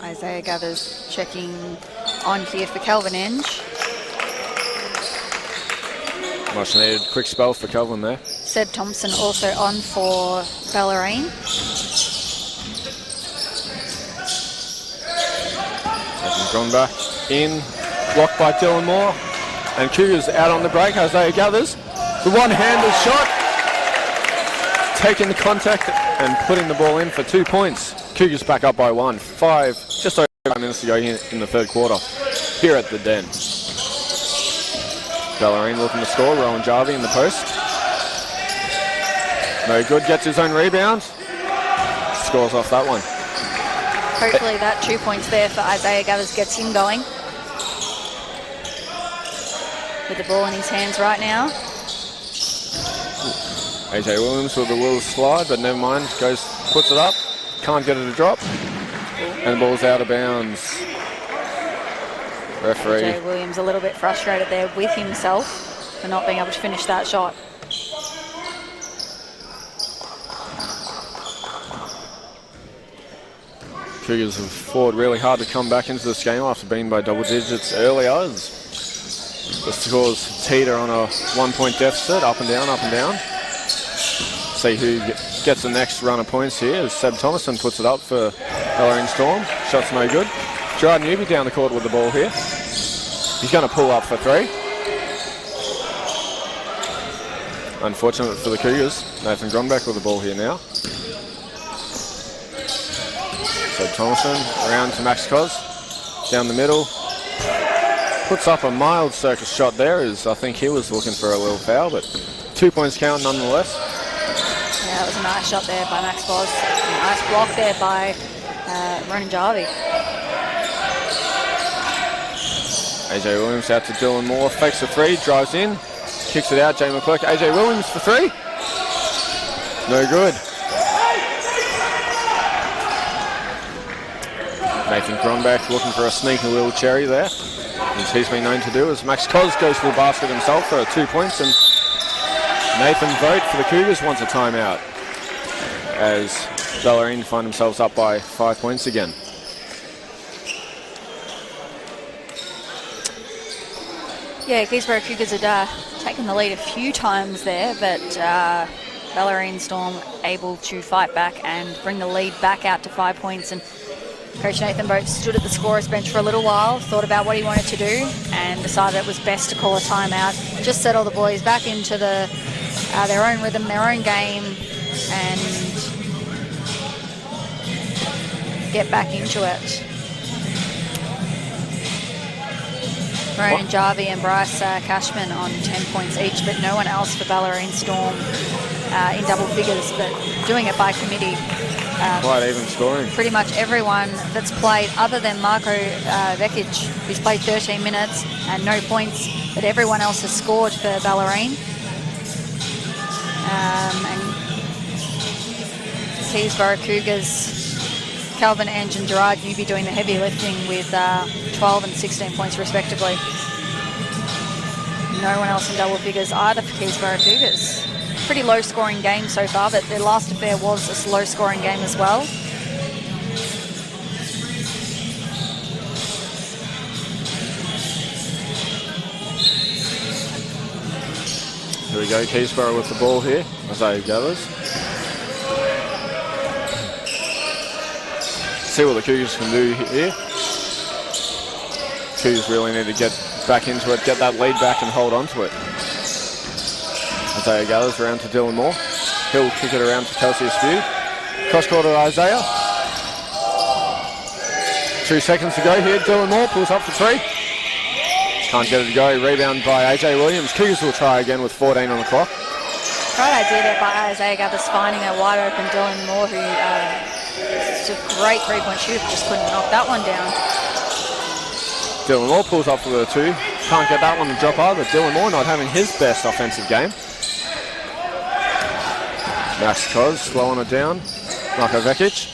Isaiah Gathers checking on here for Calvin Enge. Much needed quick spell for Kelvin there. Seb Thompson also on for Bellarine. Hasn't gone back in. Blocked by Dylan Moore. And Cougars out on the break. Isaiah gathers. The one-handed shot. Taking the contact and putting the ball in for 2 points. Cougars back up by 1. Just over 5 minutes to go in the third quarter. Here at the Den. Bellarine looking to score. Rowan Jarvie in the post. No good. Gets his own rebound. Scores off that one. Hopefully that 2 points there for Isaiah Gathers gets him going. With the ball in his hands right now. AJ Williams with the little slide, but never mind. Puts it up. Can't get it to drop. And the ball's out of bounds. Referee. AJ Williams a little bit frustrated there with himself for not being able to finish that shot. Cougars have fought really hard to come back into this game after being by double digits earlier. As the scores teeter on a 1 point deficit, up and down, up and down. See who gets the next run of points here as Seb Thomason puts it up for Bellarine Storm. Shot's no good. Gerard Newby down the court with the ball here. He's going to pull up for 3. Unfortunate for the Cougars. Nathan Grombeck with the ball here now. Seb Thomason around to Max Cos. Down the middle. Puts up a mild circus shot there as I think he was looking for a little foul, but 2 points count nonetheless. Yeah, it was a nice shot there by Max Cos. Nice block there by Ronan Jarvie. AJ Williams out to Dylan Moore, fakes the 3, drives in, kicks it out, Jay McClurk. AJ Williams for 3. No good. Nathan Grombeck looking for a sneaky little cherry there, as he's been known to do, as Max Cos goes to the basket himself for 2 points, and Nathan Vogt for the Cougars wants a timeout, as Bellarine find themselves up by 5 points again. Yeah, Keysborough Cougars had taken the lead a few times there, but Bellarine Storm able to fight back and bring the lead back out to 5 points. And Coach Nathan Boat stood at the scorer's bench for a little while, thought about what he wanted to do, and decided it was best to call a timeout. Just settle the boys back into their own rhythm, their own game, and get back into it. Ronan Jarvie and Bryce Cashman on 10 points each, but no one else for Bellarine Storm in double figures, but doing it by committee. Quite even scoring. Pretty much everyone that's played, other than Marko Vekic, who's played 13 minutes and no points, but everyone else has scored for Bellarine. And Keysborough Cougars, Calvin Enge and Gerard Newby doing the heavy lifting with 12 and 16 points respectively. No one else in double figures either for Keysborough Cougars. Pretty low scoring game so far, but their last affair was a low scoring game as well. Here we go, Keysborough with the ball here, Isaiah gathers. See what the Cougars can do here. Cougars really need to get back into it, get that lead back and hold on to it. Isaiah gathers around to Dylan Moore. He'll kick it around to Kelsey Askew. Cross court to Isaiah. 2 seconds to go here. Dylan Moore pulls up for 3. Can't get it to go. Rebound by AJ Williams. Cougars will try again with 14 on the clock. Great idea there by Isaiah Gathers finding a wide open Dylan Moore, who is a great 3-point shooter, but just couldn't knock that one down. Dylan Moore pulls up for the 2. Can't get that one to drop either. Dylan Moore not having his best offensive game. Max Cos slowing it down. Marko Vekic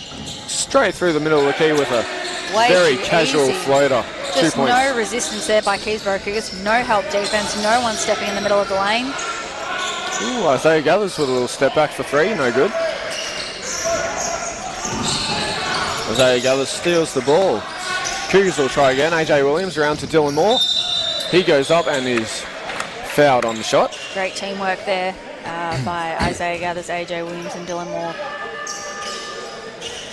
straight through the middle of the key with a very casual floater. Just 2 points. no resistance there by Keysborough Cougars. No help defense. No one stepping in the middle of the lane. Ooh, Isaiah gathers with a little step back for 3. No good. Isaiah gathers steals the ball. Cougars will try again. AJ Williams around to Dylan Moore. He goes up and is fouled on the shot. Great teamwork there by Isaiah Gathers, AJ Williams and Dylan Moore.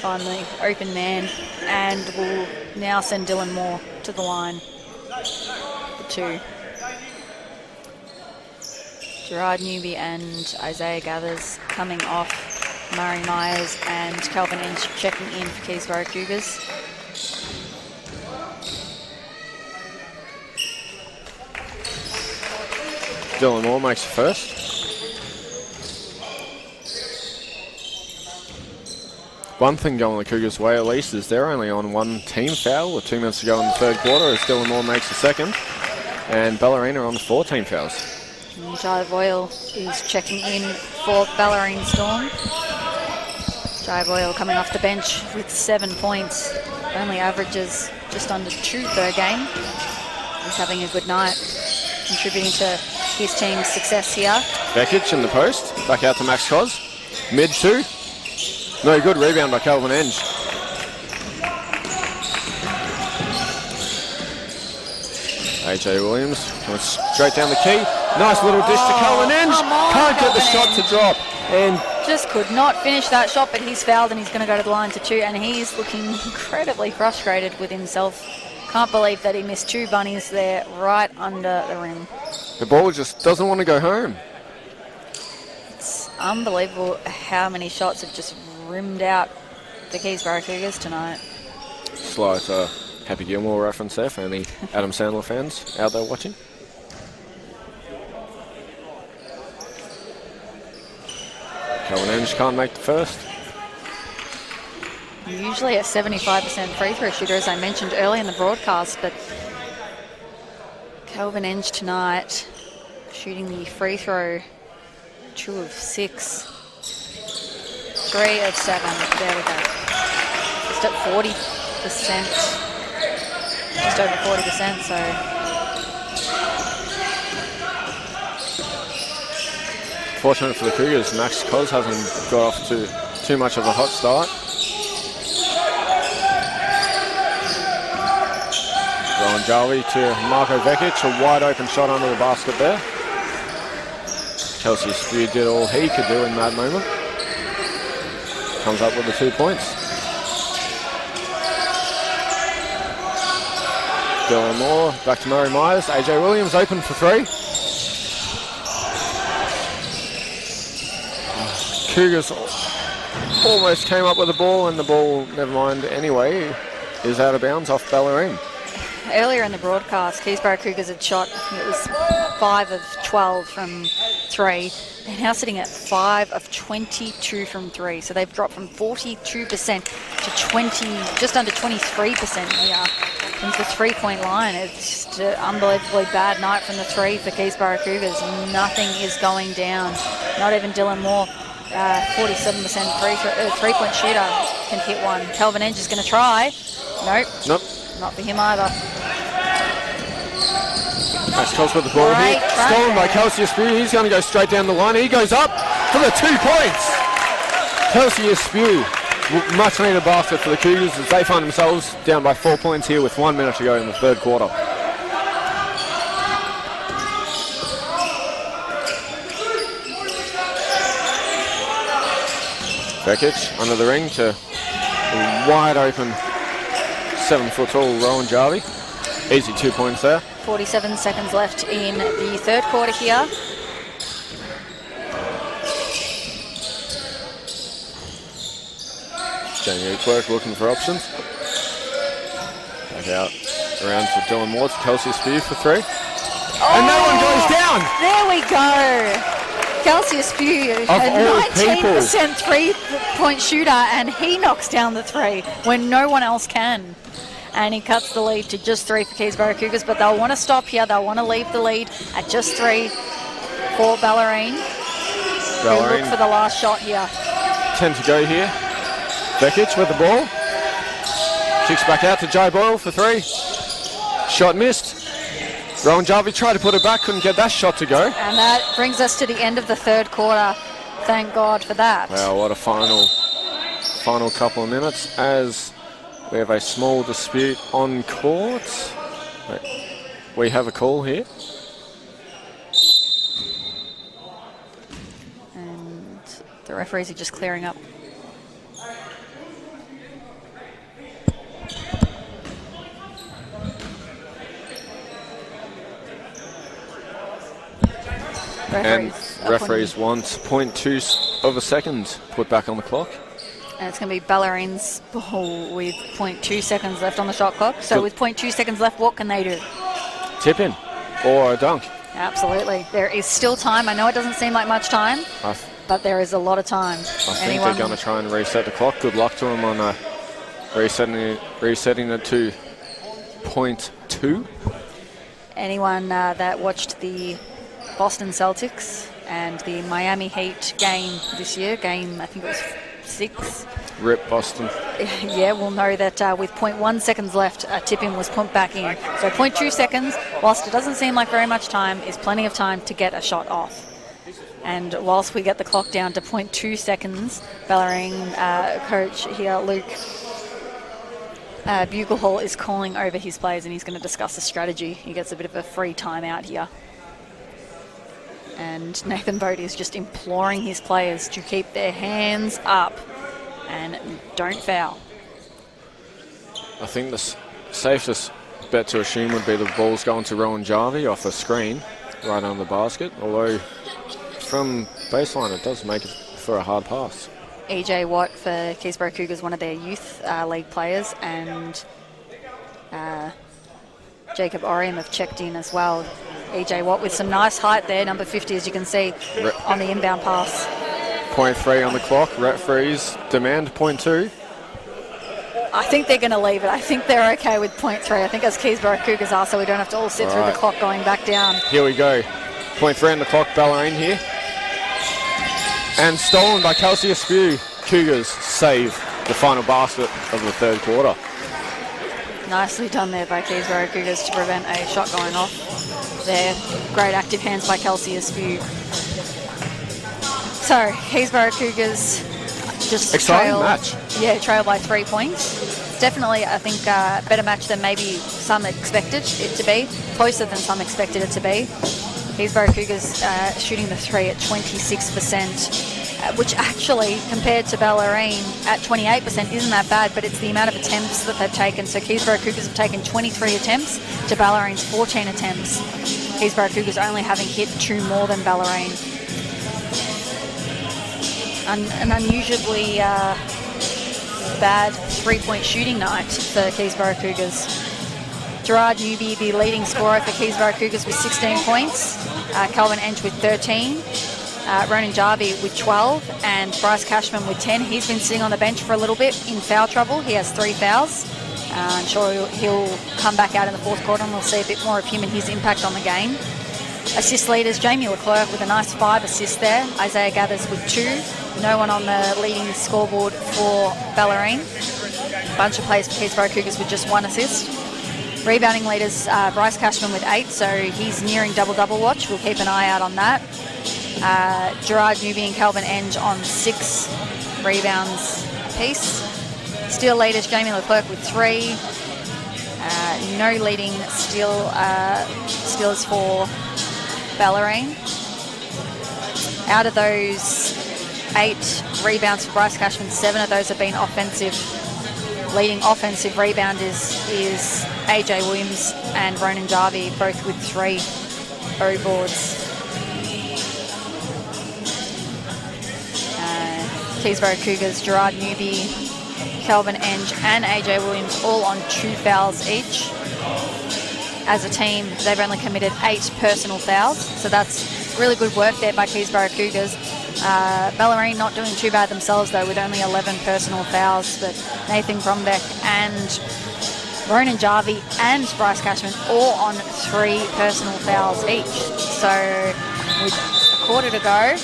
On the open man, and will now send Dylan Moore to the line for 2. Gerard Newby and Isaiah Gathers coming off. Murray Myers and Calvin Inch checking in for Keysborough Cougars. Dylan Moore makes the first. One thing going the Cougars' way at least is they're only on 1 team foul with 2 minutes to go in the third quarter as Dylan Moore makes the second. And Bellarine are on 4 team fouls. And Jai Boyle is checking in for Bellarine Storm. Jai Boyle coming off the bench with 7 points. Only averages just under 2 per game. He's having a good night, contributing to his team's success here. Vekic in the post. Back out to Max Cos. Mid 2. No good, rebound by Calvin Enge. AJ Williams coming straight down the key. Nice little dish to Calvin Enge. Can't get the shot to drop. And just could not finish that shot, but he's fouled and he's going to go to the line to 2. And he's looking incredibly frustrated with himself. Can't believe that he missed 2 bunnies there right under the rim. The ball just doesn't want to go home. It's unbelievable how many shots have just rimmed out the Keysborough Cougars tonight. Slight Happy Gilmore reference there for any Adam Sandler fans out there watching. Calvin Enge can't make the first. Usually a 75% free throw shooter, as I mentioned earlier in the broadcast, but Calvin Enge tonight shooting the free throw 2 of 6. 3 of 7. There we go. Just at 40%. Just over 40%, so. Fortunate for the Cougars, Max Cos hasn't got off to too much of a hot start. Rowan Jarvie to Marko Vekic, a wide open shot under the basket there. Kelsey Spear did all he could do in that moment. Comes up with the 2 points. Dylan Moore, back to Murray Myers. AJ Williams open for 3. Cougars almost came up with the ball, and the ball, never mind anyway, is out of bounds off Bellarine. Earlier in the broadcast, Keysborough Cougars had shot, it was 5 of 12 from 3. They're now sitting at 5 of 22 from 3. So they've dropped from 42% to 20, just under 23% here from the 3-point line. It's just an unbelievably bad night from the 3 for Keysborough Cougars. Nothing is going down. Not even Dylan Moore, 47% 3-point shooter, can hit one. Calvin Enge is going to try. Nope. Not for him either. Max Cos with the ball here. Stolen by Kelsey Spew. He's going to go straight down the line. He goes up for the 2 points. Kelsey Spew, much needed basket for the Cougars as they find themselves down by 4 points here with 1 minute to go in the third quarter. Vekic under the ring to a wide open 7-foot-tall Rowan Jarvie. Easy 2 points there. 47 seconds left in the third quarter here. Jamie Oakwork looking for options. Back out around to Dylan Moore to Kelsey Spear for 3. And no one goes down! There we go! Kelsey Spew, a 19% 3-point shooter, and he knocks down the 3 when no one else can. And he cuts the lead to just 3 for Keysborough Cougars, but they'll want to stop here. They'll want to leave the lead at just 3 for Bellarine. Who look for the last shot here. 10 to go here. Vekic with the ball. Kicks back out to Jai Boyle for 3. Shot missed. Rowan Jarvie tried to put it back, couldn't get that shot to go. And that brings us to the end of the third quarter. Thank God for that. Wow, what a final couple of minutes as we have a small dispute on court. We have a call here. referees are just clearing up. And referees want 0.2 of a second put back on the clock. And it's going to be Bellarine's ball with 0.2 seconds left on the shot clock. So with 0.2 seconds left, what can they do? Tip in or a dunk. Absolutely. There is still time. I know it doesn't seem like much time, but there is a lot of time. I think they're going to try and reset the clock. Good luck to them on resetting it to 0.2. Anyone that watched the Boston Celtics and the Miami Heat game this year, I think it was 6. Rip Boston. Yeah, we'll know that with 0.1 seconds left, a tip-in was pumped back in. So 0.2 seconds, whilst it doesn't seem like very much time, is plenty of time to get a shot off. And whilst we get the clock down to 0.2 seconds, Bellarine coach here, Luke Buglehall, is calling over his players and he's going to discuss the strategy. He gets a bit of a free timeout here. And Nathan Bodie is just imploring his players to keep their hands up and don't foul. I think the safest bet to assume would be the ball's going to Rowan Jarvie off a screen right under the basket, although from baseline it does make it for a hard pass. EJ Watt for Keysborough Cougars, one of their youth league players, and Jacob Oriam have checked in as well. EJ Watt with some nice height there, number 50, as you can see on the inbound pass. 0.3 on the clock. Referees demand 0.2. I think they're going to leave it. I think they're okay with 0.3. I think as Keysborough Cougars are, so we don't have to all sit through the clock going back down. Here we go. 0.3 on the clock. Bellarine here. And stolen by Kelsey Askew. Cougars save the final basket of the third quarter. Nicely done there by Keysborough Cougars to prevent a shot going off there. Great active hands by Kelsey Askew. So, Keysborough Cougars just trail by 3 points. It's definitely, I think, a better match than maybe some expected it to be. Closer than some expected it to be. Keysborough Cougars shooting the 3 at 26%, which actually, compared to Bellarine at 28%, isn't that bad, but it's the amount of attempts that they've taken. So Keysborough Cougars have taken 23 attempts to Bellarine's 14 attempts. Keysborough Cougars only having hit 2 more than Bellarine. An unusually bad 3-point shooting night for Keysborough Cougars. Gerard Newby, the leading scorer for Keysborough Cougars, with 16 points. Calvin Enge with 13. Ronan Jarvie with 12. And Bryce Cashman with 10. He's been sitting on the bench for a little bit in foul trouble. He has 3 fouls. I'm sure he'll come back out in the fourth quarter and we'll see a bit more of him and his impact on the game. Assist leaders, Jamie Leclerc with a nice 5 assists there. Isaiah Gathers with 2. No one on the leading scoreboard for Bellarine. Bunch of players for Keysborough Cougars with just 1 assist. Rebounding leaders, Bryce Cashman with 8, so he's nearing double-double watch. We'll keep an eye out on that. Gerard Newby and Calvin Enge on 6 rebounds apiece. Steal leaders, Jamie Leclerc with 3. No leading steals for Bellarine. Out of those 8 rebounds for Bryce Cashman, 7 of those have been offensive. Leading offensive rebounders is AJ Williams and Ronan Jarvie, both with 3 O boards. Keysborough Cougars, Gerard Newby, Calvin Enge and AJ Williams all on 2 fouls each. As a team, they've only committed 8 personal fouls, so that's really good work there by Keysborough Cougars. Bellarine not doing too bad themselves though, with only 11 personal fouls, but Nathan Grombeck and Ronan Jarvie and Bryce Cashman all on 3 personal fouls each. So with a quarter to go,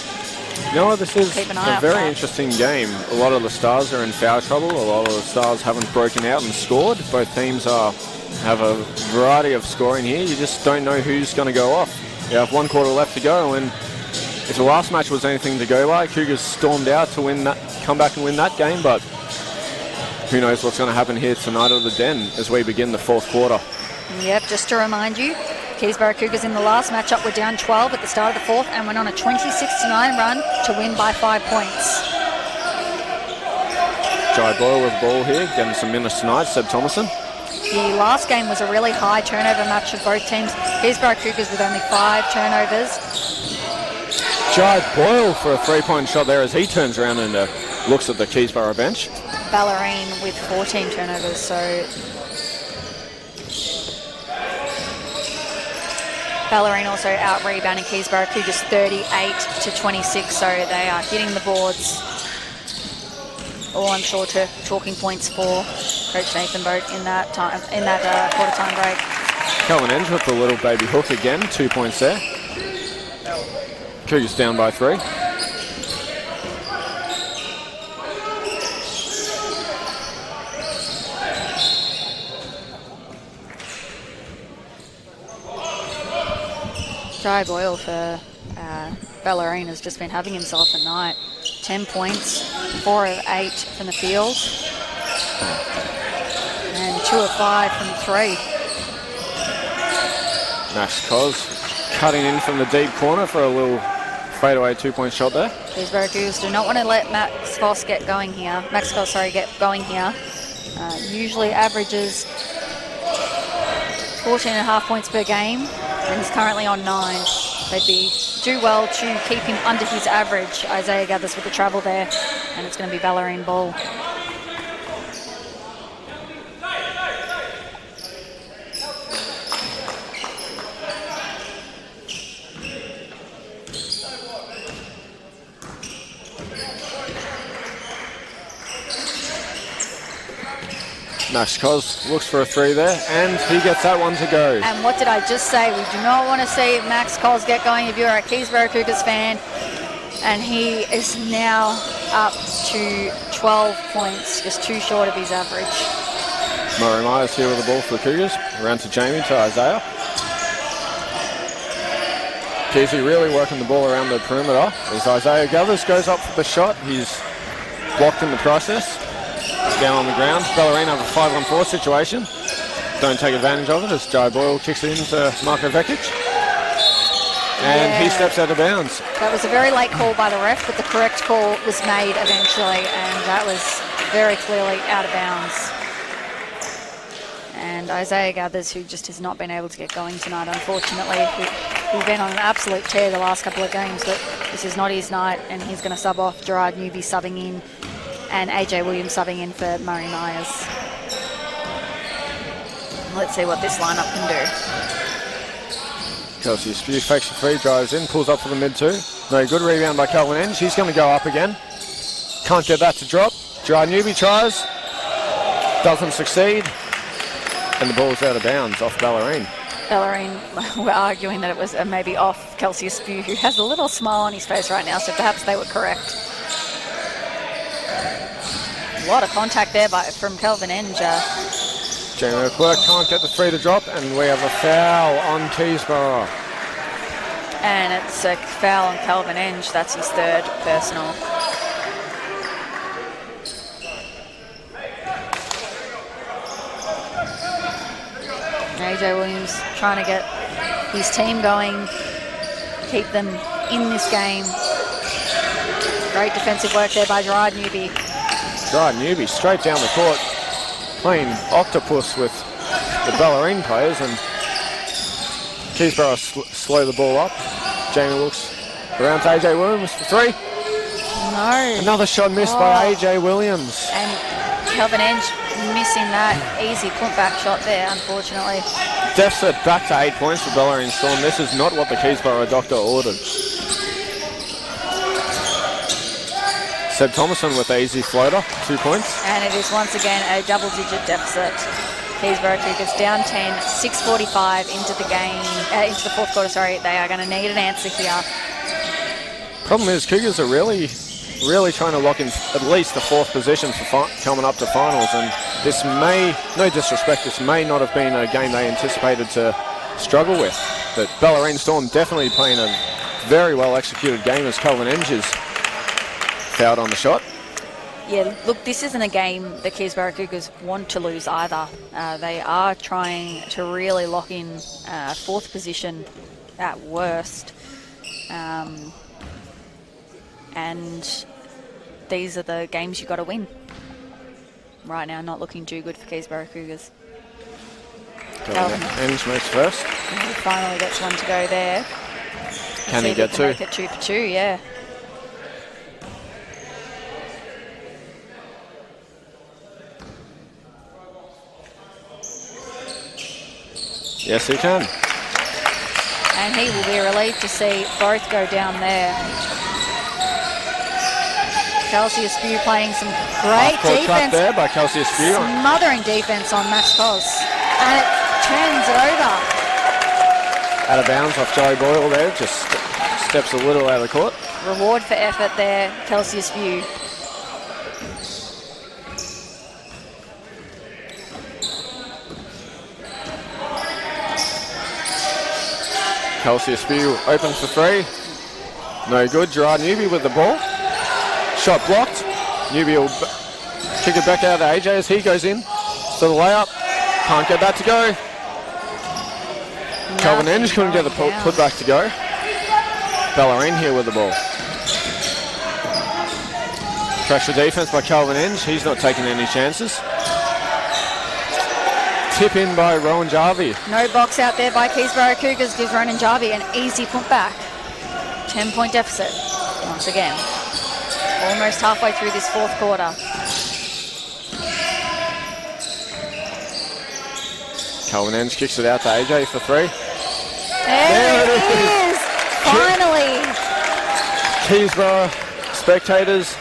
this is a very interesting game. A lot of the stars are in foul trouble. A lot of the stars haven't broken out and scored. Both teams have a variety of scoring here. You just don't know who's going to go off. You have 1 quarter left to go, and if the last match was anything to go by, Cougars stormed out to come back and win that game, but who knows what's going to happen here tonight at the Den as we begin the fourth quarter. Yep, just to remind you, Keysborough Cougars in the last matchup were down 12 at the start of the fourth and went on a 26-9 run to win by 5 points. Jai Boyle with the ball here, getting some minutes tonight. Seb Thomason. The last game was a really high turnover match of both teams. Keysborough Cougars with only 5 turnovers. Jai Boyle for a 3-point shot there as he turns around and looks at the Keysborough bench. Bellarine with 14 turnovers, so Bellarine also out-rebounding Keysborough Cougars 38-26, so they are hitting the boards. All I'm sure talking points for Coach Nathan Boat in that quarter-time break. Calvin Enge with the little baby hook again, 2 points there. Cougars down by 3. Jai Boyle for Bellarine has just been having himself a night. 10 points, 4 of 8 from the field, and 2 of 5 from 3. Max Cos cutting in from the deep corner for a little fadeaway 2-point shot there. Keysborough Cougars do not want to let Max Cos get going here. Usually averages 14.5 points per game, and he's currently on 9. They'd do well to keep him under his average. Isaiah Gathers with the travel there, and it's going to be Bellarine ball. Max Cos looks for a 3 there, and he gets that one to go. And what did I just say? We do not want to see Max Cos get going if you're a Keysborough Cougars fan. And he is now up to 12 points, just 2 short of his average. Murray Myers here with the ball for the Cougars. Around to Jamie, to Isaiah. Keysy really working the ball around the perimeter as Isaiah Gathers goes up for the shot. He's blocked in the process. Down on the ground. Bellarine have a 5-on-4 situation. Don't take advantage of it as Jai Boyle kicks it into Marko Vekic. And he steps out of bounds. That was a very late call by the ref, but the correct call was made eventually, and that was very clearly out of bounds. And Isaiah Gathers, who just has not been able to get going tonight, unfortunately. He's been on an absolute tear the last couple of games, but this is not his night, and he's going to sub off. Gerard Newby subbing in, and AJ Williams subbing in for Murray Myers. Let's see what this lineup can do. Kelsey Askew fakes the 3, drives in, pulls up for the mid-2. No good, rebound by Calvin Enge. He's going to go up again. Can't get that to drop. Gerard Newby tries. Doesn't succeed. And the ball's out of bounds off Bellarine. Bellarine were arguing that it was maybe off Kelsey Askew, who has a little smile on his face right now, so perhaps they were correct. A lot of contact there from Calvin Enge. Jamie Leclerc can't get the 3 to drop, and we have a foul on Keysborough. And it's a foul on Calvin Enge. That's his 3rd personal. AJ Williams trying to get his team going, keep them in this game. Great defensive work there by Gerard Newby. Gerard Newby straight down the court, playing octopus with the Bellarine players, and Keysborough slow the ball up. Jamie looks around to AJ Williams for 3. No. Another shot missed by AJ Williams. And Calvin Enge missing that easy putback shot there, unfortunately. Deficit back to 8 points for Bellarine Storm. This is not what the Keysborough doctor ordered. Seb Thomason with the easy floater, 2 points. And it is once again a double-digit deficit. Keysborough Cougars down 10, 6:45 into the game, into the 4th quarter, sorry. They are going to need an answer here. Problem is, Cougars are really trying to lock in at least the 4th position for coming up to finals, and this may, no disrespect, this may not have been a game they anticipated to struggle with. But Bellarine Storm definitely playing a very well executed game as Calvin Enge is fouled on the shot. Yeah, look, this isn't a game the Keysborough Cougars want to lose either. They are trying to really lock in fourth position at worst. And these are the games you've got to win. Right now, not looking too good for Keysborough Cougars. Enge makes first. And he finally gets one to go there. Can he get two? Make it 2 for 2, yeah. Yes, he can. And he will be relieved to see both go down there. Kelsey Askew playing some great defense there by Kelsey Askew. Smothering defense on Max Cos. And it turns it over. Out of bounds off Joey Boyle there, just steps a little out of the court. Reward for effort there, Kelsey Askew. Kelsey Askew open for three. No good. Gerard Newby with the ball. Shot blocked. Newby will kick it back out to AJ as he goes in for the layup. Can't get that to go. Calvin Enge couldn't get the put back to go. Bellarine here with the ball. Pressure defense by Calvin Enge. He's not taking any chances. Tip in by Rowan Jarvie. No box out there by Keysborough Cougars gives Ronan Jarvie an easy putback. 10-point deficit once again. Almost halfway through this fourth quarter. Calvin Enge kicks it out to AJ for three. There it is! Finally! Keysborough spectators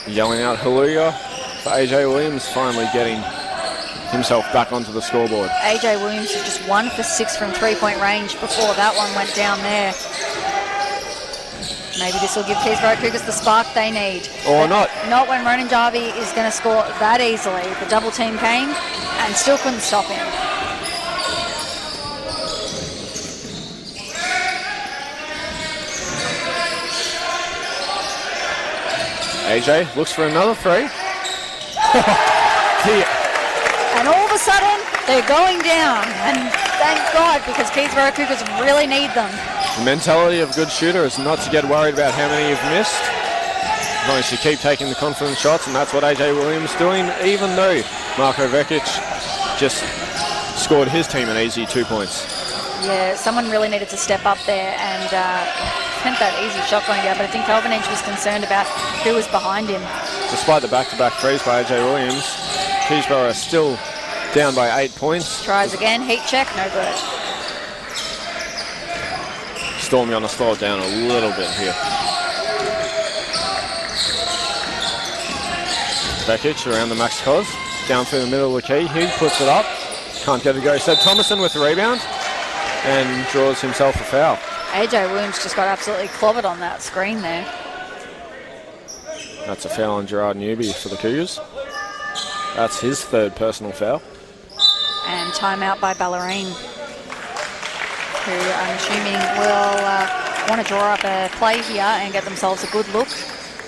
yelling out hallelujah for AJ Williams, finally getting himself back onto the scoreboard. AJ Williams was just 1 for 6 from three-point range before that one went down there. Maybe this will give Keysborough Cougars the spark they need. Or not. Not when Ronan Jarvie is going to score that easily. The double team came and still couldn't stop him. AJ looks for another three. And all of a sudden, they're going down. And thank God, because Keysborough Cougars really need them. The mentality of a good shooter is not to get worried about how many you've missed. As long as you keep taking the confident shots, and that's what AJ Williams is doing, even though Marko Vekic just scored his team an easy 2 points. Yeah, someone really needed to step up there and sent that easy shot going down, but I think Calvin Enge was concerned about who was behind him. Despite the back-to-back threes by AJ Williams, Keysborough are still down by 8 points. Tries again, heat check, no good. Stormy on to slow it down a little bit here. Vekic around the Max Cos, down through the middle of the key. He puts it up, can't get it to go. So Thomason with the rebound and draws himself a foul. AJ Williams just got absolutely clobbered on that screen there. That's a foul on Gerard Newby for the Cougars. That's his third personal foul. And timeout by Bellarine, who I'm assuming will want to draw up a play here and get themselves a good look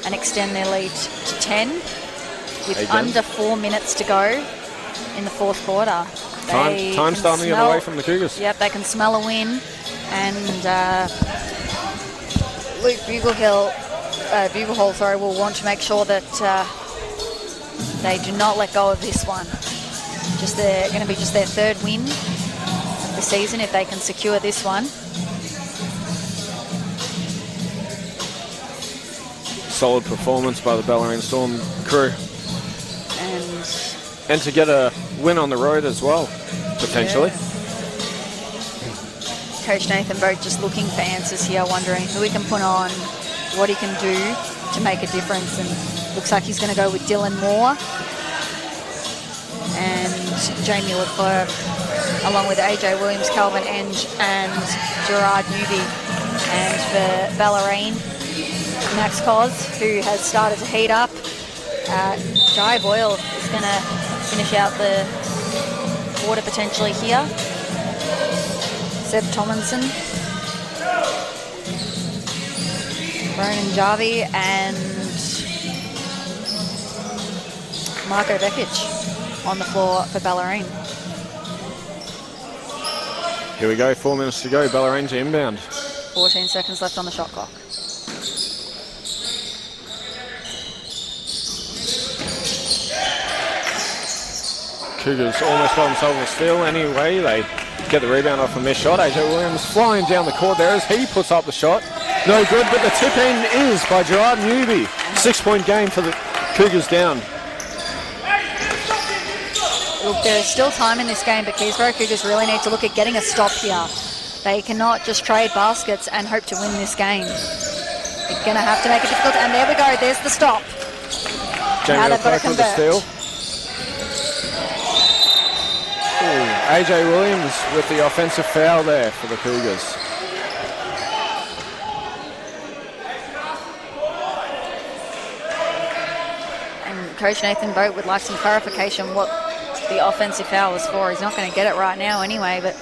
and extend their lead to 10 with under 4 minutes to go in the fourth quarter. Time starting the other way from the Cougars. Yep, they can smell a win. And Luke Buglehall will want to make sure that they do not let go of this one. They're going to be just their third win of the season if they can secure this one. Solid performance by the Bellarine Storm crew. And to get a win on the road as well, potentially. Yeah. Coach Nathan Boat just looking for answers here, wondering who he can put on, what he can do to make a difference. And looks like he's going to go with Dylan Moore and Jamie Leclerc, along with AJ Williams, Calvin Enge and Gerard Newby. And for Bellarine, Max Cos, who has started to heat up. Jai Boyle is going to finish out the quarter potentially here. Seb Tomlinson, Ronan Jarvie and Marko Vekic on the floor for Bellarine. Here we go, 4 minutes to go. Bellarine's inbound. 14 seconds left on the shot clock. Cougars almost got themselves a steal anyway. They get the rebound off a missed shot. AJ Williams flying down the court there as he puts up the shot. No good, but the tip-in is by Gerard Newby. 6-point game for the Cougars down. Look, there is still time in this game, but Keysborough Cougars really need to look at getting a stop here. They cannot just trade baskets and hope to win this game. They're going to have to make it difficult, and there we go. There's the stop. Now they've got to convert. Steal. Ooh, AJ Williams with the offensive foul there for the Cougars. And Coach Nathan Boat would like some clarification what the offensive foul was for. He's not going to get it right now anyway, but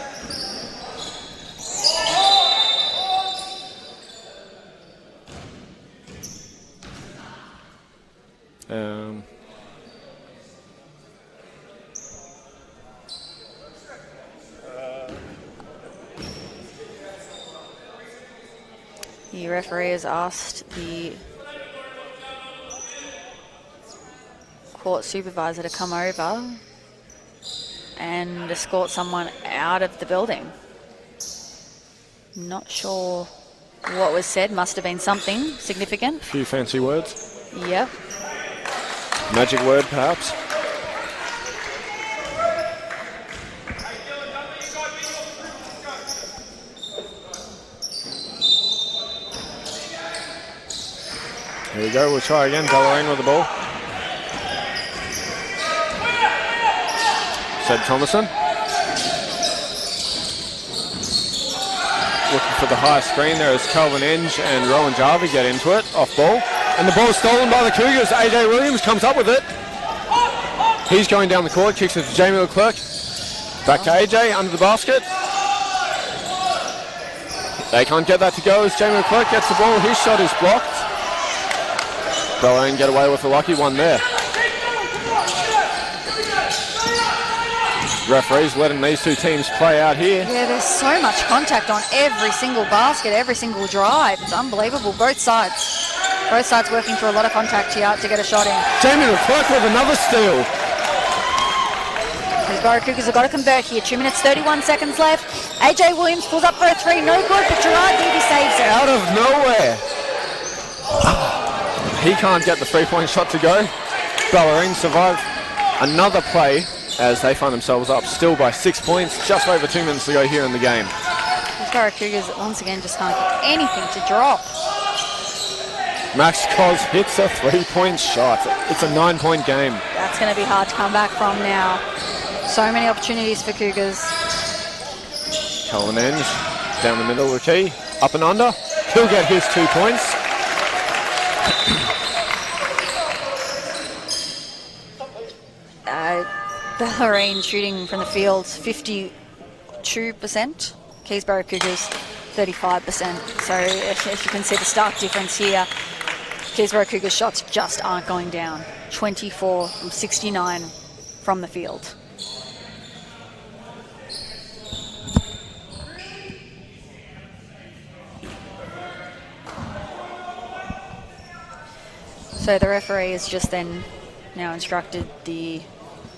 the referee has asked the court supervisor to come over and escort someone out of the building. Not sure what was said. Must have been something significant. A few fancy words. Yep. Magic word, perhaps. Here we go, we'll try again. Bellarine with the ball. Seb Thomason. Looking for the high screen there as Calvin Enge and Rowan Jarvie get into it. Off ball. And the ball stolen by the Cougars. AJ Williams comes up with it. He's going down the court, kicks it to Jamie Leclerc. Back to AJ, under the basket. They can't get that to go as Jamie Leclerc gets the ball. His shot is blocked. Bellarine get away with a lucky one there. Referees letting these two teams play out here. Yeah, there's so much contact on every single basket, every single drive. It's unbelievable. Both sides. Both sides working through a lot of contact here to get a shot in. Jamie Leclerc with another steal. Keysborough Cougars have got to convert here. 2 minutes, 31 seconds left. AJ Williams pulls up for a three. No good, but Gerard Newby saves it. Out of nowhere. He can't get the three-point shot to go. Bellarine survive another play as they find themselves up still by 6 points. Just over 2 minutes to go here in the game. Keysborough Cougars once again just can't get anything to drop. Max Cos hits a three-point shot. It's a 9-point game. That's going to be hard to come back from now. So many opportunities for Cougars. Calvin Enge down the middle of the key. Up and under. He'll get his 2 points. Bellarine shooting from the field 52%. Keysborough Cougars 35%. So if you can see the stark difference here, Keysborough Cougars shots just aren't going down. 24 from 69 from the field. So the referee has just then now instructed the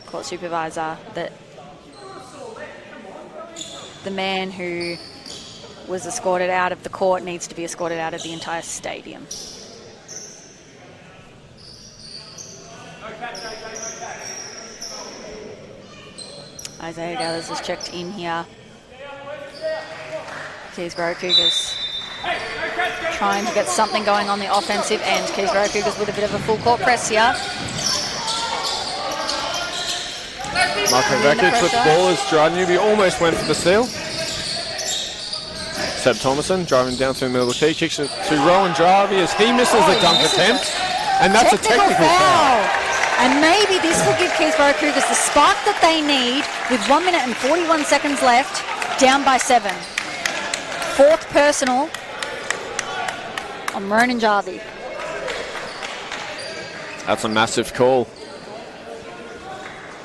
court supervisor that the man who was escorted out of the court needs to be escorted out of the entire stadium. Isaiah Gathers has checked in here. Keysborough Cougars trying to get something going on the offensive end. Keysborough Cougars with a bit of a full court press here. Marko Vekic with the ball as Gerard Newby almost went for the steal. Seb Thomason driving down through the middle of the key, kicks it to Rowan Jarvie as he misses the dunk attempt. And that's a technical foul. And maybe this will give Keysborough Cougars the spark that they need with 1 minute and 41 seconds left, down by 7. Fourth personal on Rowan Jarvie. That's a massive call.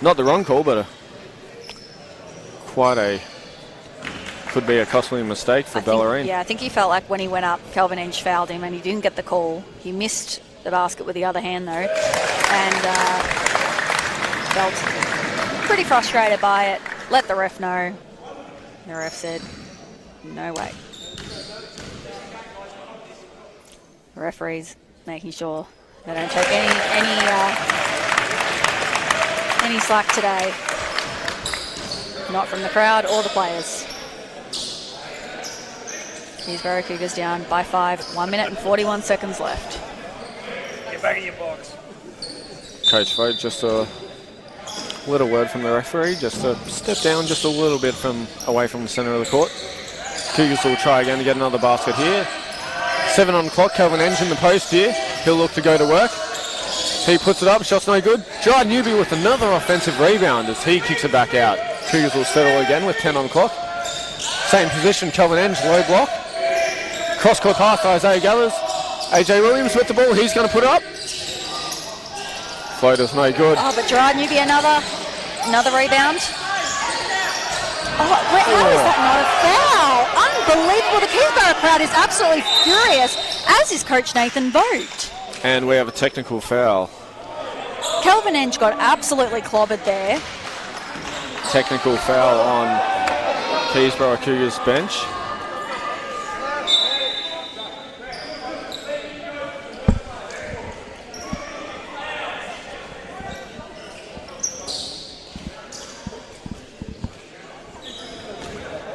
not the wrong call, but could be a costly mistake for Bellarine. Yeah, I think he felt like when he went up, Kelvin Enge fouled him and he didn't get the call. He missed the basket with the other hand though, and felt pretty frustrated by it. Let the ref know. The ref said, no way. The referees making sure they don't take any slack today. Not from the crowd or the players. Keysborough Cougars down by 5. 1 minute and 41 seconds left. Get back in your box. Coach Vogt, just a little word from the referee, just to step down just a little bit away from the centre of the court. Cougars will try again to get another basket here. 7 on the clock, Kelvin Enge in the post here. He'll look to go to work. He puts it up, shot's no good. Jai Newby with another offensive rebound as he kicks it back out. Cougars will settle again with 10 on the clock. Same position, Kelvin Enge, low block. Cross-court pass, Isaiah Gathers. AJ Williams with the ball, he's going to put it up. Floater's no good. Oh, but Gerard Newby, another rebound. Oh, how is that not a foul? Unbelievable. The Keysborough crowd is absolutely furious, as is Coach Nathan Vogt. And we have a technical foul. Kelvin Enge got absolutely clobbered there. Technical foul on Keysborough Cougars bench.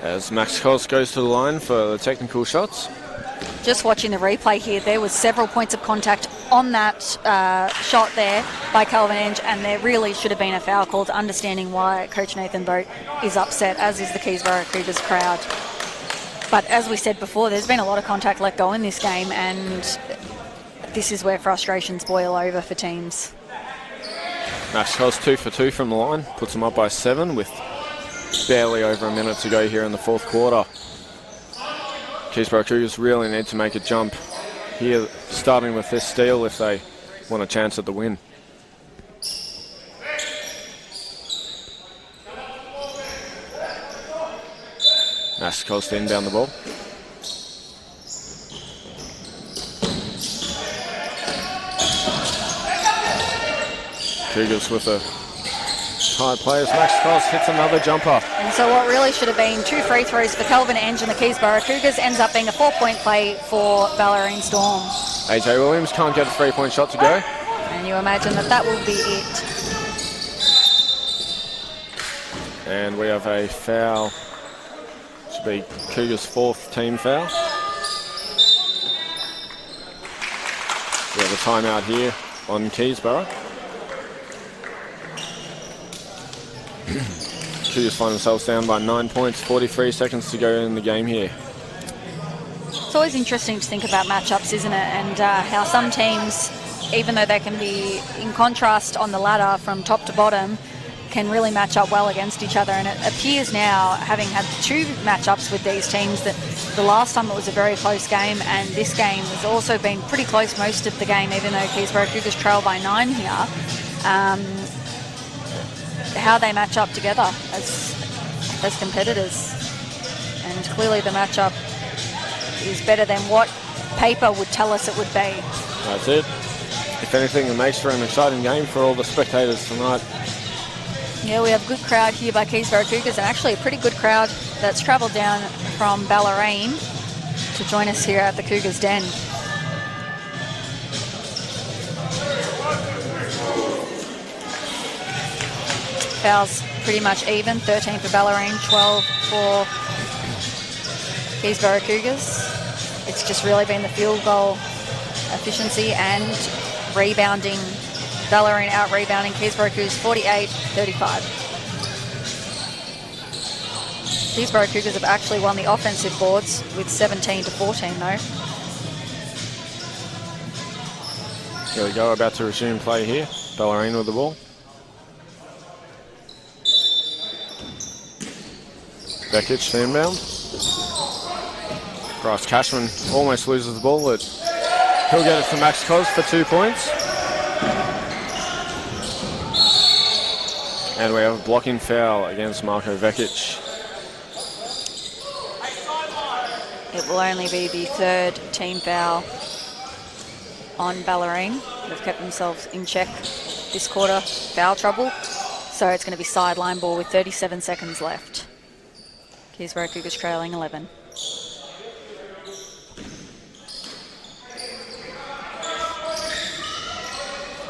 As Max Cos goes to the line for the technical shots. Just watching the replay here, there was several points of contact on that shot there by Kelvin Enge, and there really should have been a foul called, understanding why Coach Nathan Vogt is upset, as is the Keysborough Cougars crowd. But as we said before, there's been a lot of contact let go in this game, and this is where frustrations boil over for teams. Max Cos 2 for 2 from the line, puts them up by 7 with barely over a minute to go here in the fourth quarter. Keysborough Cougars really need to make a jump here, starting with this steal if they want a chance at the win. Max Cos to inbound the ball. Cougars with a tight play as Max Cos hits another jumper. And so what really should have been 2 free throws for Kelvin Enge and the Keysborough Cougars ends up being a 4-point play for Bellarine Storm. AJ Williams can't get a 3-point shot to go. And you imagine that will be it. And we have a foul. Should be Cougars' 4th team foul. We have a timeout here on Keysborough. Cougars find themselves down by 9 points, 43 seconds to go in the game here. It's always interesting to think about matchups, isn't it? And how some teams, even though they can be in contrast on the ladder from top to bottom, can really match up well against each other. And it appears now, having had 2 matchups with these teams, that the last time it was a very close game, and this game has also been pretty close most of the game, even though Keysborough Cougars trail by 9 here. How they match up together as competitors, and clearly the matchup is better than what paper would tell us it would be. That's it. If anything, it makes for an exciting game for all the spectators tonight. Yeah, we have a good crowd here by Keysborough Cougars, and actually a pretty good crowd that's travelled down from Bellarine to join us here at the Cougars Den. Fouls pretty much even, 13 for Bellarine, 12 for Keysborough Cougars. It's just really been the field goal efficiency and rebounding. Bellarine out rebounding Keysborough Cougars 48-35. Keysborough Cougars have actually won the offensive boards with 17-14 though. Here we go, about to resume play here. Bellarine with the ball. Bekic to inbound. Bryce Cashman almost loses the ball, but he'll get it to Max Cos for 2 points. And we have a blocking foul against Marko Vekic. It will only be the third team foul on Bellarine. They've kept themselves in check this quarter, foul trouble. So it's going to be sideline ball with 37 seconds left. Keysborough Cougars trailing 11.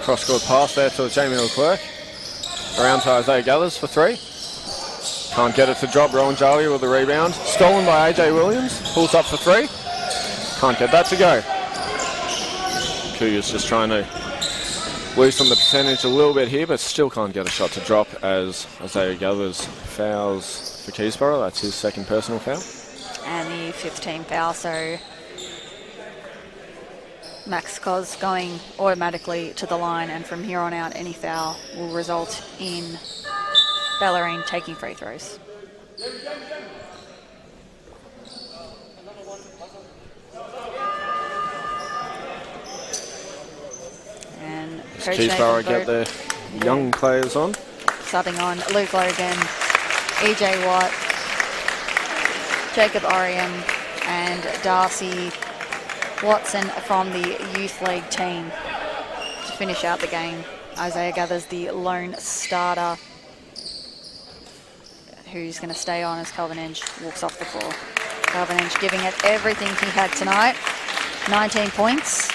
Cross-court pass there to Jamie Leclerc. Around to Isaiah Gathers for 3. Can't get it to drop. Rowan Jarvie with the rebound. Stolen by AJ Williams. Pulls up for 3. Can't get that to go. Cougars just trying to loosen the percentage a little bit here, but still can't get a shot to drop as Isaiah Gathers fouls for Keysborough. That's his second personal foul. And the 5th team foul, so Max Cos going automatically to the line, and from here on out any foul will result in Bellarine taking free throws. And Coach Keysborough Nathan get their young players on. Subbing on Luke Logan, EJ Watt, Jacob Oriam and Darcy Watson from the Youth League team to finish out the game. Isaiah Gathers, the lone starter, who's going to stay on as Calvin Enge walks off the floor. Calvin Enge giving it everything he had tonight. 19 points.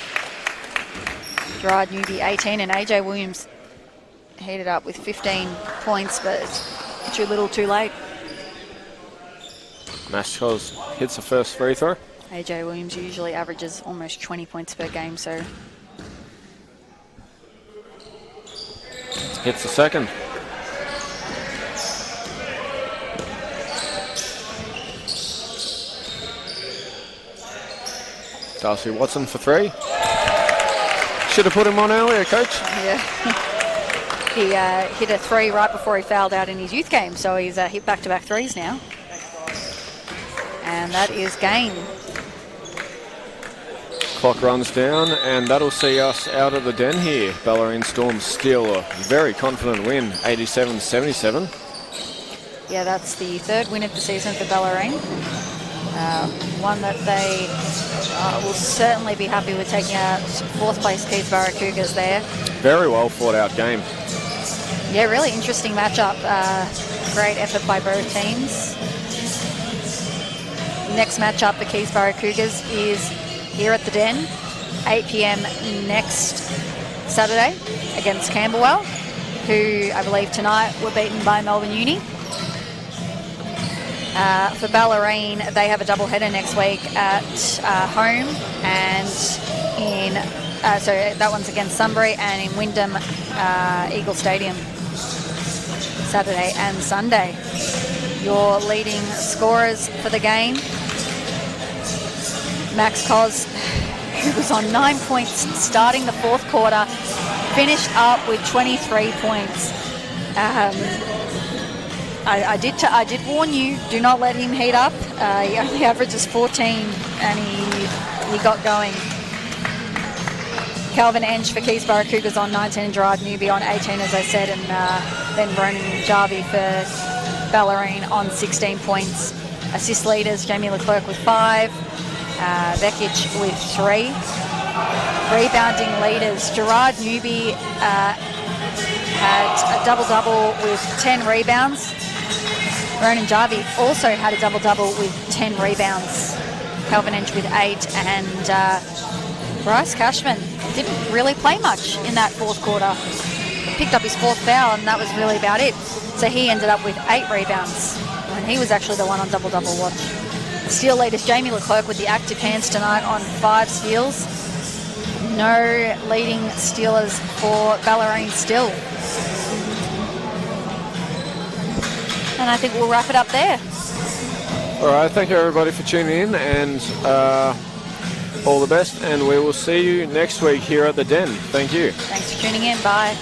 Gerard Newby 18, and AJ Williams heated up with 15 points, but too little too late. Mashkos hits the first free throw. AJ Williams usually averages almost 20 points per game, so hits the second. Darcy Watson for 3. Should have put him on earlier, Coach. Yeah. He hit a 3 right before he fouled out in his youth game, so he's hit back-to-back 3s now. And that is game. Clock runs down, and that'll see us out of the den here. Bellarine Storm still a very confident win, 87-77. Yeah, that's the 3rd win of the season for Bellarine. One that they will certainly be happy with, taking out 4th place Keysborough Cougars there. Very well fought out game. Yeah, really interesting matchup. Great effort by both teams. Next matchup for Keysborough Cougars is here at the Den, 8 p.m. next Saturday against Camberwell, who I believe tonight were beaten by Melbourne Uni. For Bellarine, they have a doubleheader next week at home, and so that one's against Sunbury, and in Wyndham Eagle Stadium Saturday and Sunday. Your leading scorers for the game: Max Cos, who was on 9 points starting the 4th quarter, finished up with 23 points. I did warn you, do not let him heat up. He only averages 14 and he got going. Calvin Enge for Keysborough Cougars on 19, and Gerard Newby on 18, as I said, and then Ronan Jarvie for Bellarine on 16 points. Assist leaders: Jamie Leclerc with 5, Vekic with 3. Rebounding leaders: Gerard Newby had a double-double with 10 rebounds. Ronan Jarvie also had a double-double with 10 rebounds. Calvin Enge with 8, and Bryce Cashman didn't really play much in that 4th quarter. He picked up his 4th foul, and that was really about it. So he ended up with 8 rebounds, and he was actually the one on double-double watch. Steal leaders: Jamie Leclerc with the active hands tonight on 5 steals. No leading stealers for Bellarine still. And I think we'll wrap it up there. All right, thank you everybody for tuning in, and all the best, and we will see you next week here at the Den. Thank you. Thanks for tuning in. Bye.